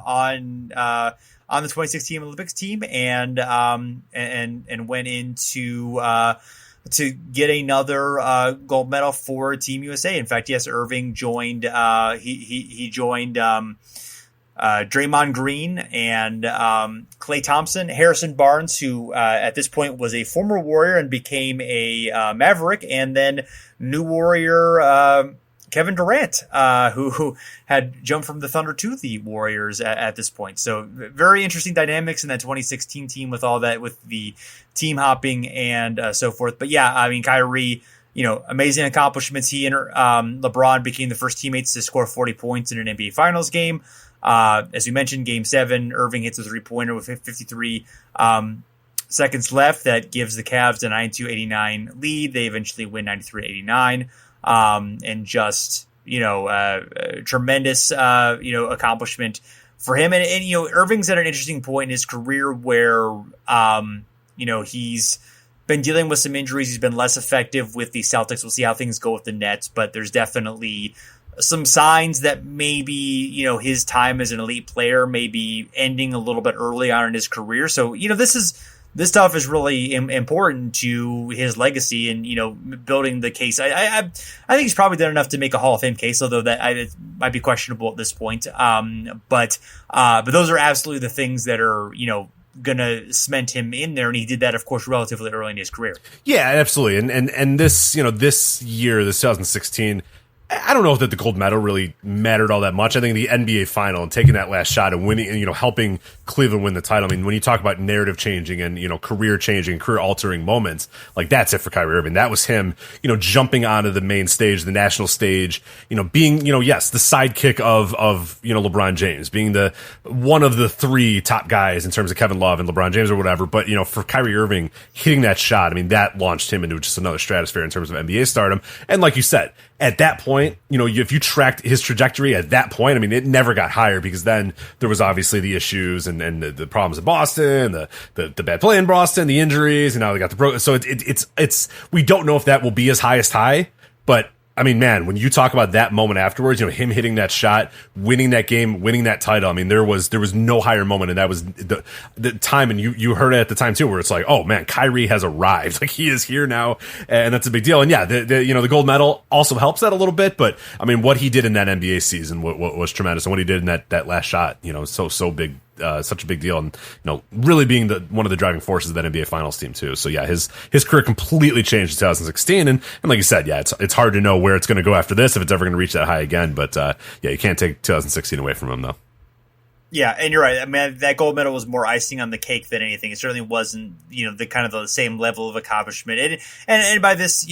[SPEAKER 1] the 2016 Olympics team and went into to get another gold medal for Team USA. In fact, yes, Irving joined. He joined Draymond Green and Klay Thompson, Harrison Barnes, who at this point was a former Warrior and became a Maverick, and then new Warrior Kevin Durant, who had jumped from the Thunder to the Warriors at this point. So very interesting dynamics in that 2016 team with all that, with the team hopping and so forth. But yeah, I mean, Kyrie, amazing accomplishments. He and LeBron became the first teammates to score 40 points in an NBA Finals game. As we mentioned, Game 7, Irving hits a 3-pointer with 53 seconds left. That gives the Cavs a 92-89 lead. They eventually win 93-89. And just, tremendous, accomplishment for him. And Irving's at an interesting point in his career where, he's been dealing with some injuries. He's been less effective with the Celtics. We'll see how things go with the Nets, but there's definitely some signs that maybe, his time as an elite player may be ending a little bit early on in his career. So, this stuff is really important to his legacy and, building the case. I think he's probably done enough to make a Hall of Fame case, although it might be questionable at this point. But those are absolutely the things that are, going to cement him in there. And he did that, of course, relatively early in his career.
[SPEAKER 2] Yeah, absolutely. And this, this year, this 2016, I don't know if that the gold medal really mattered all that much. I think the NBA final and taking that last shot and winning and, helping Cleveland win the title. I mean, when you talk about narrative changing and, career changing, career altering moments, like that's it for Kyrie Irving. That was him, jumping onto the main stage, the national stage, being, yes, the sidekick of, LeBron James, being the one of the three top guys in terms of Kevin Love and LeBron James or whatever. But, for Kyrie Irving hitting that shot, I mean, that launched him into just another stratosphere in terms of NBA stardom. And like you said, at that point, if you tracked his trajectory at that point, I mean, it never got higher because then there was obviously the issues and the problems in Boston, the bad play in Boston, the injuries, and now they got the so it's we don't know if that will be his highest high, but I mean, man, when you talk about that moment afterwards, him hitting that shot, winning that game, winning that title. I mean, there was no higher moment, and that was the time. And you heard it at the time too, where it's like, oh man, Kyrie has arrived. Like he is here now, and that's a big deal. And yeah, the gold medal also helps that a little bit. But I mean, what he did in that NBA season what was tremendous, and what he did in that last shot, so big. Such a big deal, and really being one of the driving forces of that NBA Finals team too. So yeah, his career completely changed in 2016, and like you said, yeah, it's hard to know where it's going to go after this, if it's ever going to reach that high again. But yeah, you can't take 2016 away from him though. Yeah,
[SPEAKER 1] and you're right. I mean, that gold medal was more icing on the cake than anything. It certainly wasn't, the kind of the same level of accomplishment. And by this,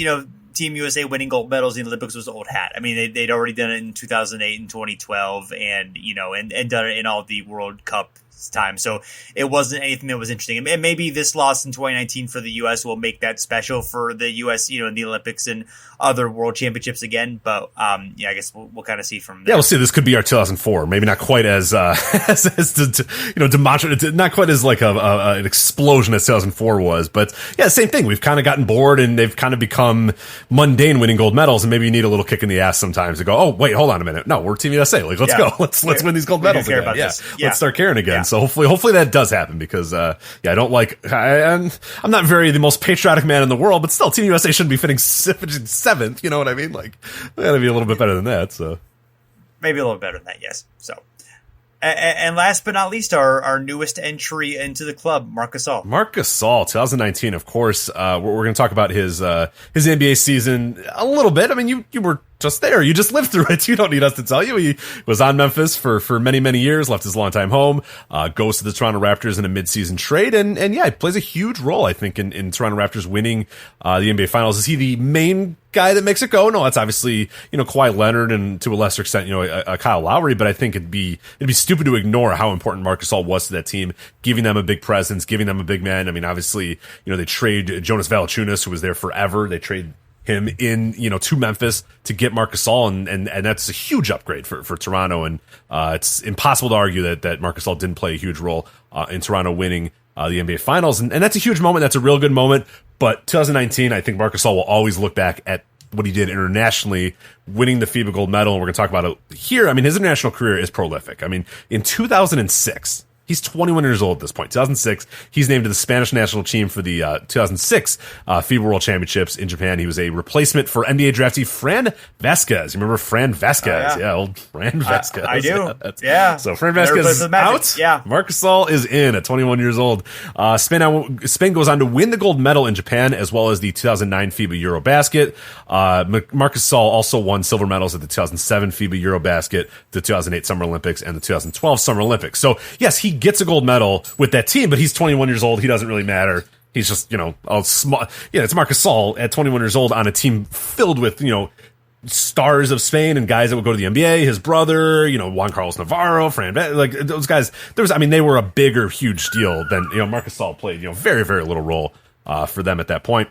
[SPEAKER 1] Team USA winning gold medals in the Olympics was old hat. I mean, they'd already done it in 2008 and 2012, and and done it in all the World Cup time. So it wasn't anything that was interesting. And maybe this loss in 2019 for the U.S. will make that special for the U.S., in the Olympics and other world championships again. But I guess we'll kind of see from there.
[SPEAKER 2] Yeah, we'll see. This could be our 2004. Maybe not quite as demonstrative, not quite as like an explosion as 2004 was. But yeah, same thing. We've kind of gotten bored and they've kind of become mundane winning gold medals. And maybe you need a little kick in the ass sometimes to go, oh, wait, hold on a minute. No, we're Team USA. Like, let's go. Let's win these gold medals again. Let's start caring again. So hopefully that does happen because, I don't I'm not the most patriotic man in the world, but still Team USA shouldn't be finishing seventh. You know what I mean? Like, we gotta be a little bit better than that. So maybe
[SPEAKER 1] a little better than that. Yes. So, and last but not least, our newest entry into the club, Marc Gasol.
[SPEAKER 2] Marc Gasol, 2019. Of course, we're going to talk about his NBA season a little bit. I mean, you were just there. You just lived through it. You don't need us to tell you. He was on Memphis for many, many years, left his longtime home, goes to the Toronto Raptors in a midseason trade. And yeah, it plays a huge role, I think, in Toronto Raptors winning the NBA Finals. Is he the main guy that makes it go? No, it's obviously, Kawhi Leonard and to a lesser extent, Kyle Lowry. But I think it'd be stupid to ignore how important Marc Gasol was to that team, giving them a big presence, giving them a big man. I mean, obviously, they trade Jonas Valanciunas, who was there forever. They trade him in, to Memphis to get Marc Gasol, and that's a huge upgrade for Toronto. And it's impossible to argue that Marc Gasol didn't play a huge role in Toronto winning the NBA Finals, and that's a huge moment. That's a real good moment. But 2019, I think Marc Gasol will always look back at what he did internationally, winning the FIBA gold medal, and we're going to talk about it here. I mean, his international career is prolific. I mean, in 2006. He's 21 years old at this point. 2006, he's named to the Spanish national team for the 2006 FIBA World Championships in Japan. He was a replacement for NBA draftee Fran Vasquez. You remember Fran Vasquez? Yeah, old Fran Vasquez.
[SPEAKER 1] I do. Yeah.
[SPEAKER 2] So Fran Vasquez is out. Yeah. Marc Gasol is in at 21 years old. Spain goes on to win the gold medal in Japan as well as the 2009 FIBA Eurobasket. Marc Gasol also won silver medals at the 2007 FIBA Eurobasket, the 2008 Summer Olympics, and the 2012 Summer Olympics. So yes, he gets a gold medal with that team, but he's 21 years old. He doesn't really matter. He's just, a small, it's Marc Gasol at 21 years old on a team filled with, stars of Spain and guys that would go to the NBA. His brother, Juan Carlos Navarro, like those guys. They were a bigger, huge deal than, Marc Gasol played, very, very little role for them at that point.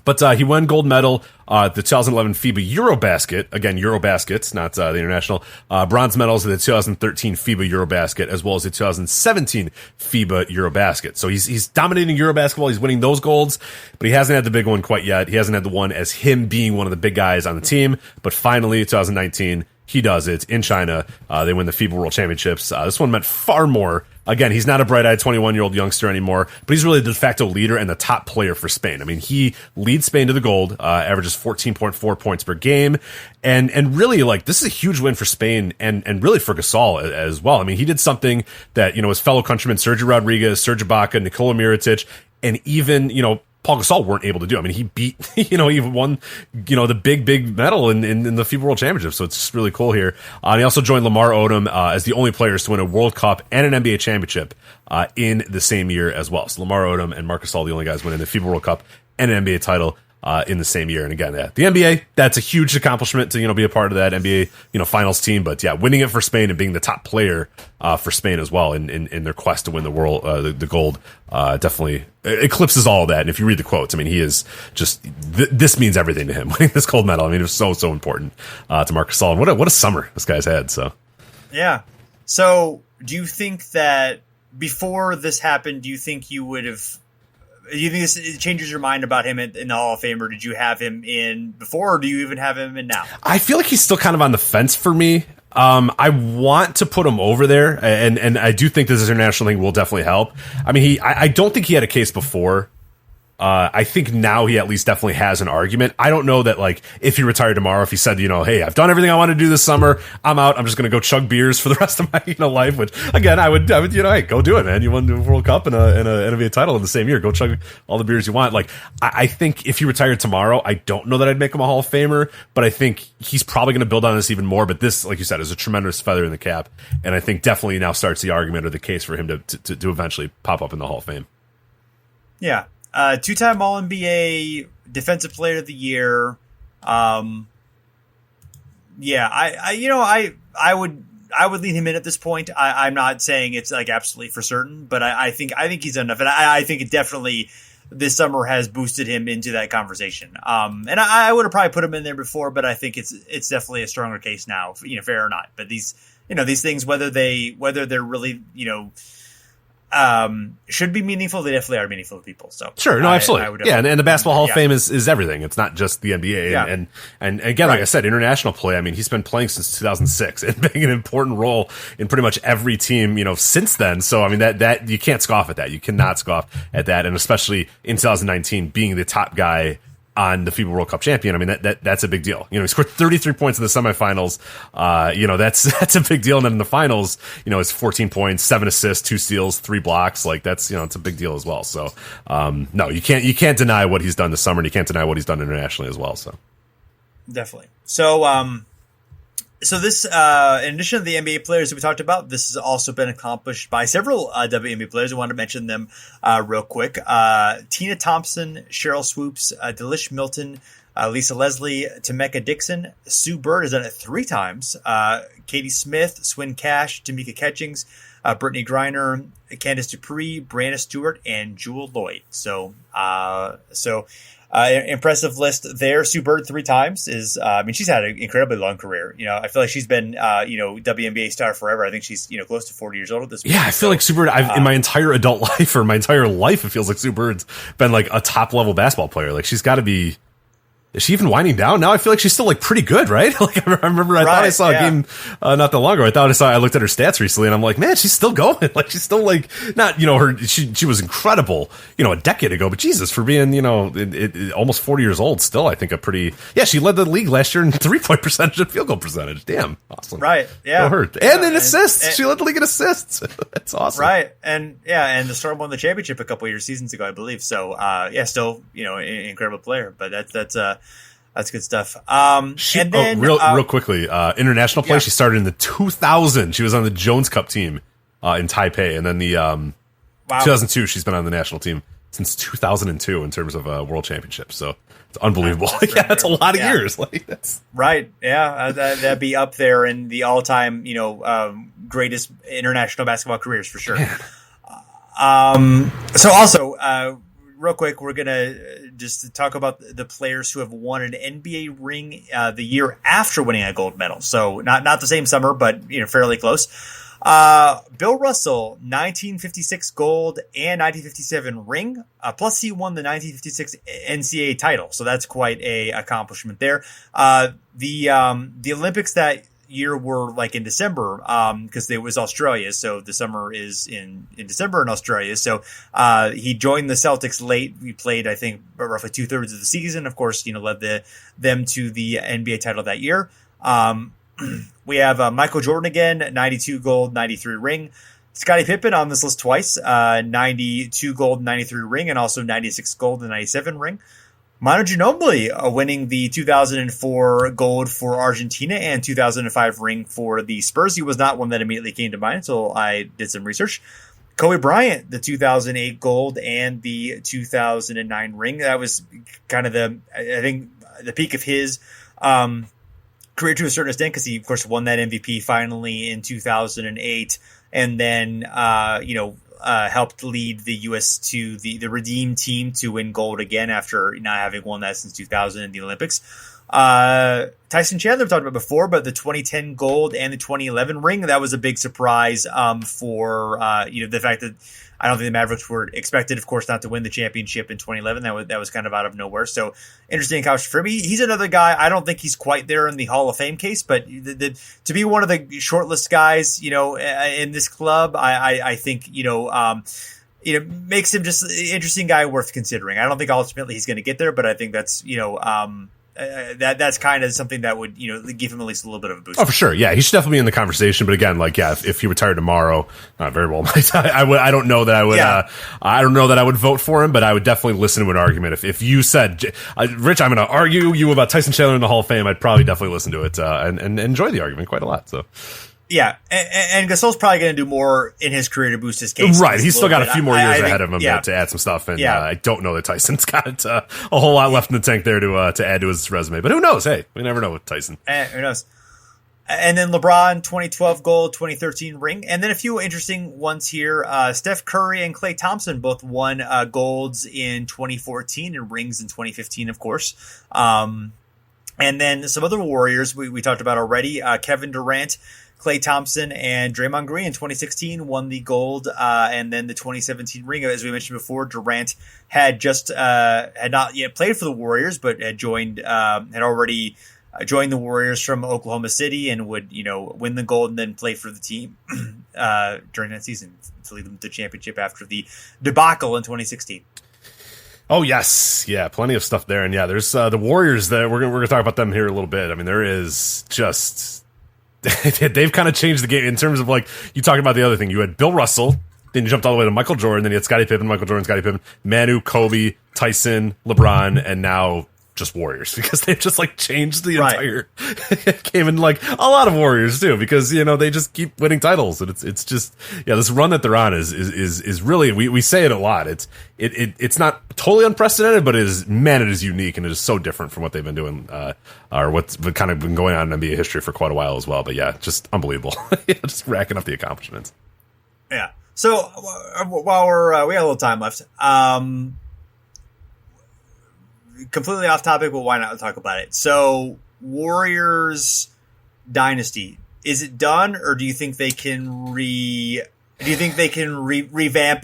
[SPEAKER 2] But he won gold medal at the 2011 FIBA Eurobasket. Again, Eurobaskets, not the international. Bronze medals at the 2013 FIBA Eurobasket, as well as the 2017 FIBA Eurobasket. So he's dominating Eurobasketball. He's winning those golds, but he hasn't had the big one quite yet. He hasn't had the one as him being one of the big guys on the team. But finally, 2019, he does it in China. They win the FIBA World Championships. This one meant far more. Again, he's not a bright-eyed 21-year-old youngster anymore, but he's really the de facto leader and the top player for Spain. I mean, he leads Spain to the gold, averages 14.4 points per game, and really, like, this is a huge win for Spain and really for Gasol as well. I mean, he did something that, his fellow countrymen, Sergio Rodriguez, Serge Ibaka, Nikola Mirotic, and even, Paul Gasol weren't able to do. I mean, he beat, he won, the big medal in the FIBA World Championship. So it's just really cool here. And he also joined Lamar Odom as the only players to win a World Cup and an NBA championship in the same year as well. So Lamar Odom and Marc Gasol, the only guys winning the FIBA World Cup and an NBA title in the same year. And again, the NBA, that's a huge accomplishment to, be a part of that NBA, finals team. But yeah, winning it for Spain and being the top player for Spain as well in their quest to win the world, the gold, definitely eclipses all of that. And if you read the quotes, I mean, he is just, this means everything to him, winning this gold medal. I mean, it was so important to Marc Gasol. And what a summer this guy's had. So,
[SPEAKER 1] yeah. So do you think that before this happened, do you think this changes your mind about him in the Hall of Fame, or did you have him in before, or do you even have him in now?
[SPEAKER 2] I feel like he's still kind of on the fence for me. I want to put him over there, and I do think this international thing will definitely help. I mean, I don't think he had a case before. I think now he at least definitely has an argument. I don't know that, like, if he retired tomorrow, if he said, hey, I've done everything I want to do this summer, I'm out, I'm just going to go chug beers for the rest of my life, which, again, I would hey, go do it, man. You won the World Cup and an NBA title in the same year. Go chug all the beers you want. Like, I think if he retired tomorrow, I don't know that I'd make him a Hall of Famer, but I think he's probably going to build on this even more. But this, like you said, is a tremendous feather in the cap, and I think definitely now starts the argument or the case for him to eventually pop up in the Hall of Fame.
[SPEAKER 1] Yeah. Two-time All-NBA Defensive Player of the Year. I I would lean him in at this point. I'm not saying it's like absolutely for certain, but I think he's enough, and I think it definitely this summer has boosted him into that conversation. And I would have probably put him in there before, but I think it's definitely a stronger case now, fair or not. But these things, whether they're really, should be meaningful, they definitely are meaningful to people. So
[SPEAKER 2] sure, no, absolutely, and the Basketball Hall of Fame is everything. It's not just the NBA. And again, like I said, international play. I mean, he's been playing since 2006 and playing an important role in pretty much every team, since then. So I mean, that you can't scoff at that. You cannot scoff at that, and especially in 2019, being the top guy on the FIBA World Cup champion. I mean, that's a big deal. He scored 33 points in the semifinals. That's a big deal. And then in the finals, it's 14 points, 7 assists, 2 steals, 3 blocks. Like that's, it's a big deal as well. So, no, you can't deny what he's done this summer, and you can't deny what he's done internationally as well. So
[SPEAKER 1] definitely. So this, in addition to the NBA players that we talked about, this has also been accomplished by several WNBA players. I wanted to mention them real quick. Tina Thompson, Cheryl Swoops, Delish Milton, Lisa Leslie, Temeka Dixon, Sue Bird has done it 3 times. Katie Smith, Swin Cash, Tamika Catchings, Brittany Griner, Candice Dupree, Brianna Stewart, and Jewel Lloyd. So impressive list there. Sue Bird 3 times is, she's had an incredibly long career. I feel like she's been, WNBA star forever. I think she's, close to 40 years old at this point.
[SPEAKER 2] Yeah, I feel like Sue Bird, in my entire adult life or my entire life, it feels like Sue Bird's been like a top level basketball player. Like she's got to be. Is she even winding down now? I feel like she's still like pretty good, right? Like I remember, I thought I saw a game not that long ago. I looked at her stats recently, and I'm like, man, she's still going. Like she's still like not, she was incredible, a decade ago. But Jesus, for being almost 40 years old, still I think a pretty She led the league last year in 3-point percentage and field goal percentage. Damn, awesome.
[SPEAKER 1] Right? Yeah.
[SPEAKER 2] Go her. And in assists, she led the league in assists. That's awesome.
[SPEAKER 1] Right? And the Storm won the championship a couple seasons ago, I believe. So still incredible player. But that's good stuff. And then
[SPEAKER 2] real quickly, international play. She started in the 2000. She was on the Jones Cup team in Taipei, and then the 2002. She's been on the national team since 2002 in terms of world championships. So it's unbelievable. That's a lot of years. Like that's
[SPEAKER 1] right. Yeah, that'd be up there in the all-time greatest international basketball careers for sure. So also. Real quick, we're going to just talk about the players who have won an NBA ring the year after winning a gold medal. So not the same summer, but fairly close. Bill Russell, 1956 gold and 1957 ring. Plus he won the 1956 NCAA title. So that's quite a accomplishment there. The Olympics that year were like in December because it was Australia, so the summer is in December in Australia. So he joined the Celtics late. We played, I think, roughly 2/3 of the season. Of course, led them to the NBA title that year. We have Michael Jordan again, 92 gold, 93 ring. Scottie Pippen on this list twice, 92 gold, 93 ring, and also 96 gold and 97 ring. Manu Ginobili winning the 2004 gold for Argentina and 2005 ring for the Spurs. He was not one that immediately came to mind until I did some research. Kobe Bryant, the 2008 gold and the 2009 ring. That was kind of the peak of his career to a certain extent because he, of course, won that MVP finally in 2008 and then, helped lead the U.S. to the Redeem team to win gold again after not having won that since 2000 in the Olympics. Tyson Chandler we talked about before, but the 2010 gold and the 2011 ring, that was a big surprise for the fact that I don't think the Mavericks were expected, of course, not to win the championship in 2011. That was kind of out of nowhere. So interesting couch for me. He's another guy. I don't think he's quite there in the Hall of Fame case, but to be one of the shortlist guys, in this club, I think, makes him just an interesting guy worth considering. I don't think ultimately he's going to get there, but I think that's, that's kind of something that would, give him at least a little bit of a boost.
[SPEAKER 2] Oh, for sure. Yeah, he should definitely be in the conversation. But again, if he retired tomorrow, not very well. I don't know that I would. I don't know that I would vote for him, but I would definitely listen to an argument. If you said, Rich, I'm going to argue you about Tyson Chandler in the Hall of Fame, I'd probably definitely listen to it and enjoy the argument quite a lot. So.
[SPEAKER 1] Yeah, and Gasol's probably going to do more in his career to boost his case.
[SPEAKER 2] Right, he's still got a few more years ahead of him to add some stuff, and I don't know that Tyson's got a whole lot left in the tank there to add to his resume. But who knows? Hey, we never know with Tyson.
[SPEAKER 1] Who knows? And then LeBron, 2012 gold, 2013 ring. And then a few interesting ones here. Steph Curry and Klay Thompson both won golds in 2014 and rings in 2015, of course. And then some other Warriors we talked about already. Kevin Durant, Klay Thompson, and Draymond Green in 2016 won the gold. And then the 2017 ring, as we mentioned before, Durant had not yet played for the Warriors, but had already joined the Warriors from Oklahoma City and would, win the gold and then play for the team during that season to lead them to the championship after the debacle in 2016.
[SPEAKER 2] Oh, yes. Yeah, plenty of stuff there. And yeah, there's the Warriors that we're going to talk about them here a little bit. I mean, there is just they've kind of changed the game in terms of, like, you talking about the other thing. You had Bill Russell, then you jumped all the way to Michael Jordan, then you had Scottie Pippen, Michael Jordan, Scottie Pippen, Manu, Kobe, Tyson, LeBron, and now just Warriors, because they've just like changed the entire game, and like a lot of Warriors too, because they just keep winning titles, and it's just this run that they're on is really, we say it a lot, it's not totally unprecedented, but it is unique, and it is so different from what they've been doing or what's kind of been going on in NBA history for quite a while as well. But yeah, just unbelievable. Just racking up the accomplishments.
[SPEAKER 1] Yeah. So while we have a little time left, completely off topic, but why not talk about it? So, Warriors dynasty, is it done, or do you think they can revamp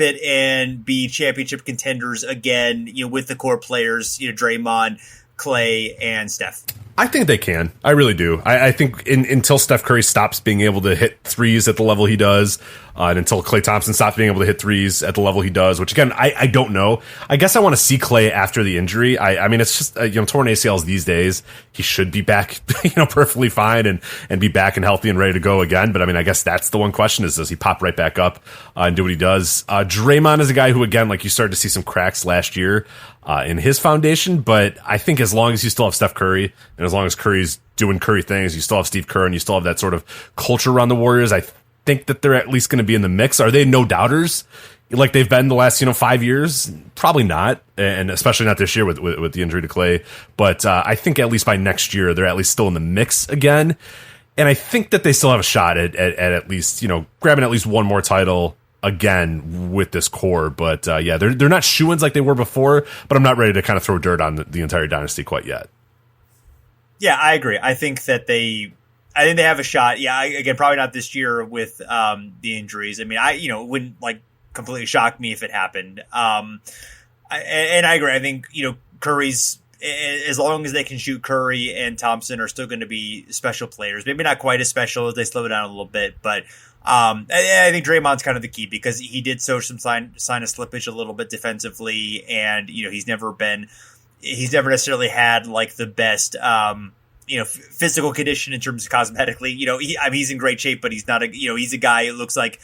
[SPEAKER 1] it and be championship contenders again? With the core players, Draymond, Klay, and Steph.
[SPEAKER 2] I think they can. I really do. I think until Steph Curry stops being able to hit threes at the level he does, and until Klay Thompson stops being able to hit threes at the level he does, which again, I don't know. I guess I want to see Klay after the injury. I mean, it's just, torn ACLs these days. He should be back, perfectly fine and be back and healthy and ready to go again. But I mean, I guess that's the one question is, does he pop right back up and do what he does? Draymond is a guy who, again, like you started to see some cracks last year in his foundation. But I think as long as you still have Steph Curry, and as long as Curry's doing Curry things, you still have Steve Kerr, and you still have that sort of culture around the Warriors, I think that they're at least going to be in the mix. Are they no doubters like they've been the last 5 years? Probably not, and especially not this year with the injury to Klay. But I think at least by next year they're at least still in the mix again, and I think that they still have a shot at least grabbing at least one more title again with this core. But yeah, they're not shoo-ins like they were before, but I'm not ready to kind of throw dirt on the entire dynasty quite yet.
[SPEAKER 1] Yeah, I agree. I think they have a shot. Yeah, again, probably not this year with the injuries. I mean, it wouldn't completely shock me if it happened. And I agree. I think Curry's, as long as they can shoot, Curry and Thompson are still going to be special players. Maybe not quite as special as they slow down a little bit, but I think Draymond's kind of the key, because he did show some sign of slippage a little bit defensively, and he's never necessarily had the best physical condition in terms of cosmetically. He's in great shape, but he's not he's a guy who looks like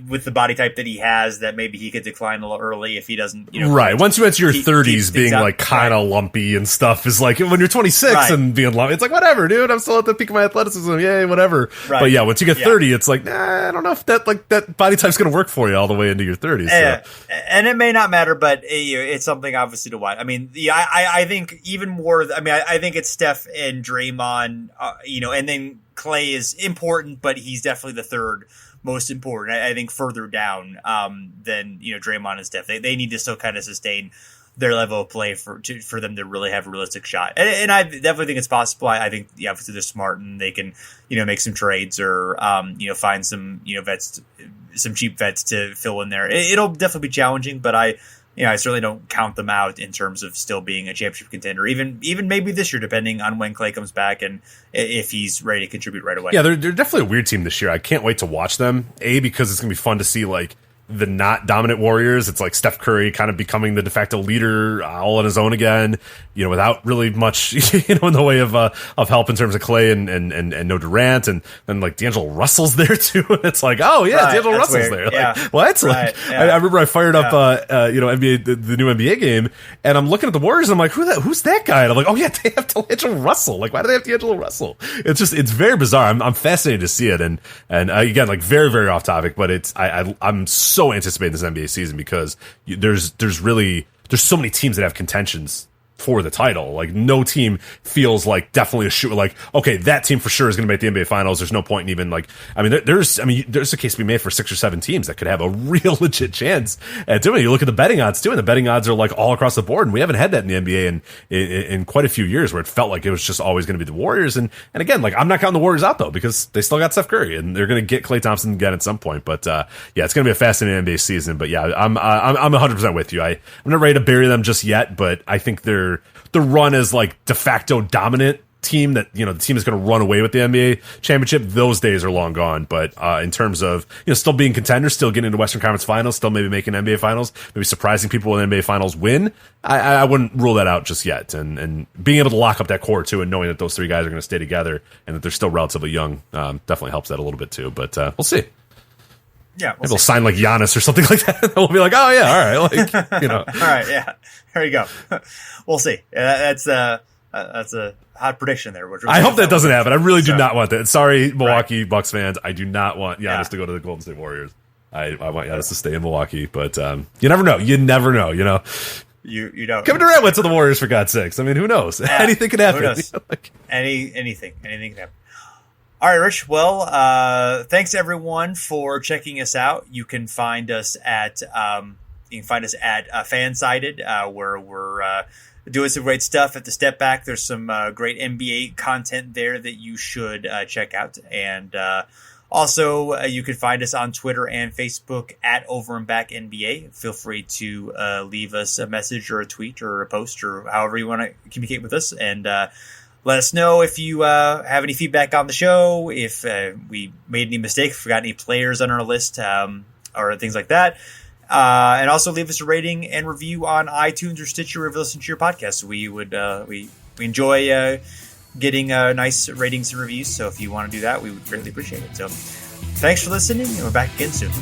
[SPEAKER 1] with the body type that he has, that maybe he could decline a little early if he doesn't,
[SPEAKER 2] right. Once you enter your 30s, being kind of lumpy and stuff is when you're 26 and being lumpy, it's whatever, dude, I'm still at the peak of my athleticism, yay, whatever. Right. But yeah, once you get 30, it's nah, I don't know if that body type's going to work for you all the way into your 30s. So.
[SPEAKER 1] And it may not matter, but it's something obviously to watch. I mean, I think even more, I think it's Steph and Draymond, and then Klay is important, but he's definitely the third most important. I think further down than Draymond and Steph. They need to still kind of sustain their level of play for them to really have a realistic shot. And I definitely think it's possible. I think obviously they're smart and they can make some trades or find some vets, some cheap vets to fill in there. It'll definitely be challenging, but I certainly don't count them out in terms of still being a championship contender, even maybe this year, depending on when Klay comes back and if he's ready to contribute right away.
[SPEAKER 2] Yeah, they're definitely a weird team this year. I can't wait to watch them, because it's going to be fun to see the not dominant Warriors. It's Steph Curry kind of becoming the de facto leader all on his own again, without really much, in the way of help in terms of Klay and no Durant, and then D'Angelo Russell's there too. And it's oh yeah, right, D'Angelo Russell's weird. There.
[SPEAKER 1] Yeah.
[SPEAKER 2] What?
[SPEAKER 1] Right. Yeah.
[SPEAKER 2] I remember I fired up, NBA, the new NBA game, and I'm looking at the Warriors. And I'm who's that guy? And I'm oh yeah, they have D'Angelo Russell. Why do they have D'Angelo Russell? It's very bizarre. I'm fascinated to see it. And again, very, very off topic, but I'm so anticipating this NBA season, because there's so many teams that have contentions for the title. Like, no team feels like definitely a shoot. Like, okay, that team for sure is going to make the NBA Finals. There's no point in even like. I mean, there's a case to be made for 6 or 7 teams that could have a real legit chance at doing it. You look at the betting odds too, and the betting odds are like all across the board. And we haven't had that in the NBA in quite a few years, where it felt like it was just always going to be the Warriors. And again, like, I'm not counting the Warriors out though, because they still got Steph Curry, and they're going to get Klay Thompson again at some point. But yeah, it's going to be a fascinating NBA season. But yeah, I'm 100% with you. I'm not ready to bury them just yet, but I think the run as like de facto dominant team that, the team is going to run away with the NBA championship, those days are long gone. But in terms of, still being contenders, still getting into Western Conference Finals, still maybe making NBA Finals, maybe surprising people with NBA Finals win, I wouldn't rule that out just yet. And being able to lock up that core too, and knowing that those 3 guys are going to stay together and that they're still relatively young, definitely helps that a little bit too. But we'll see.
[SPEAKER 1] Yeah,
[SPEAKER 2] maybe they'll sign like Giannis or something like that. We'll be like, oh yeah, all right, like,
[SPEAKER 1] all right, yeah, there you go. We'll see. That's a hot prediction there.
[SPEAKER 2] I hope that doesn't happen. I really do not want that. Sorry, Milwaukee Bucks fans. I do not want Giannis to go to the Golden State Warriors. I want Giannis to stay in Milwaukee, but you never know. You never know.
[SPEAKER 1] You don't.
[SPEAKER 2] Kevin Durant went to the Warriors, for God's sakes. I mean, who knows? Yeah, anything can happen.
[SPEAKER 1] Who knows? Anything can happen. All right, Rich. Well, thanks everyone for checking us out. You can find us at Fansided, where we're doing some great stuff at the Step Back. There's some great NBA content there that you should check out, and also you can find us on Twitter and Facebook at Over and Back NBA. Feel free to leave us a message or a tweet or a post or however you want to communicate with us, and let us know if you have any feedback on the show, if we made any mistakes, if we got any players on our list, or things like that. And also leave us a rating and review on iTunes or Stitcher if you listen to your podcast. We would we enjoy getting nice ratings and reviews. So if you want to do that, we would greatly appreciate it. So thanks for listening, and we're back again soon.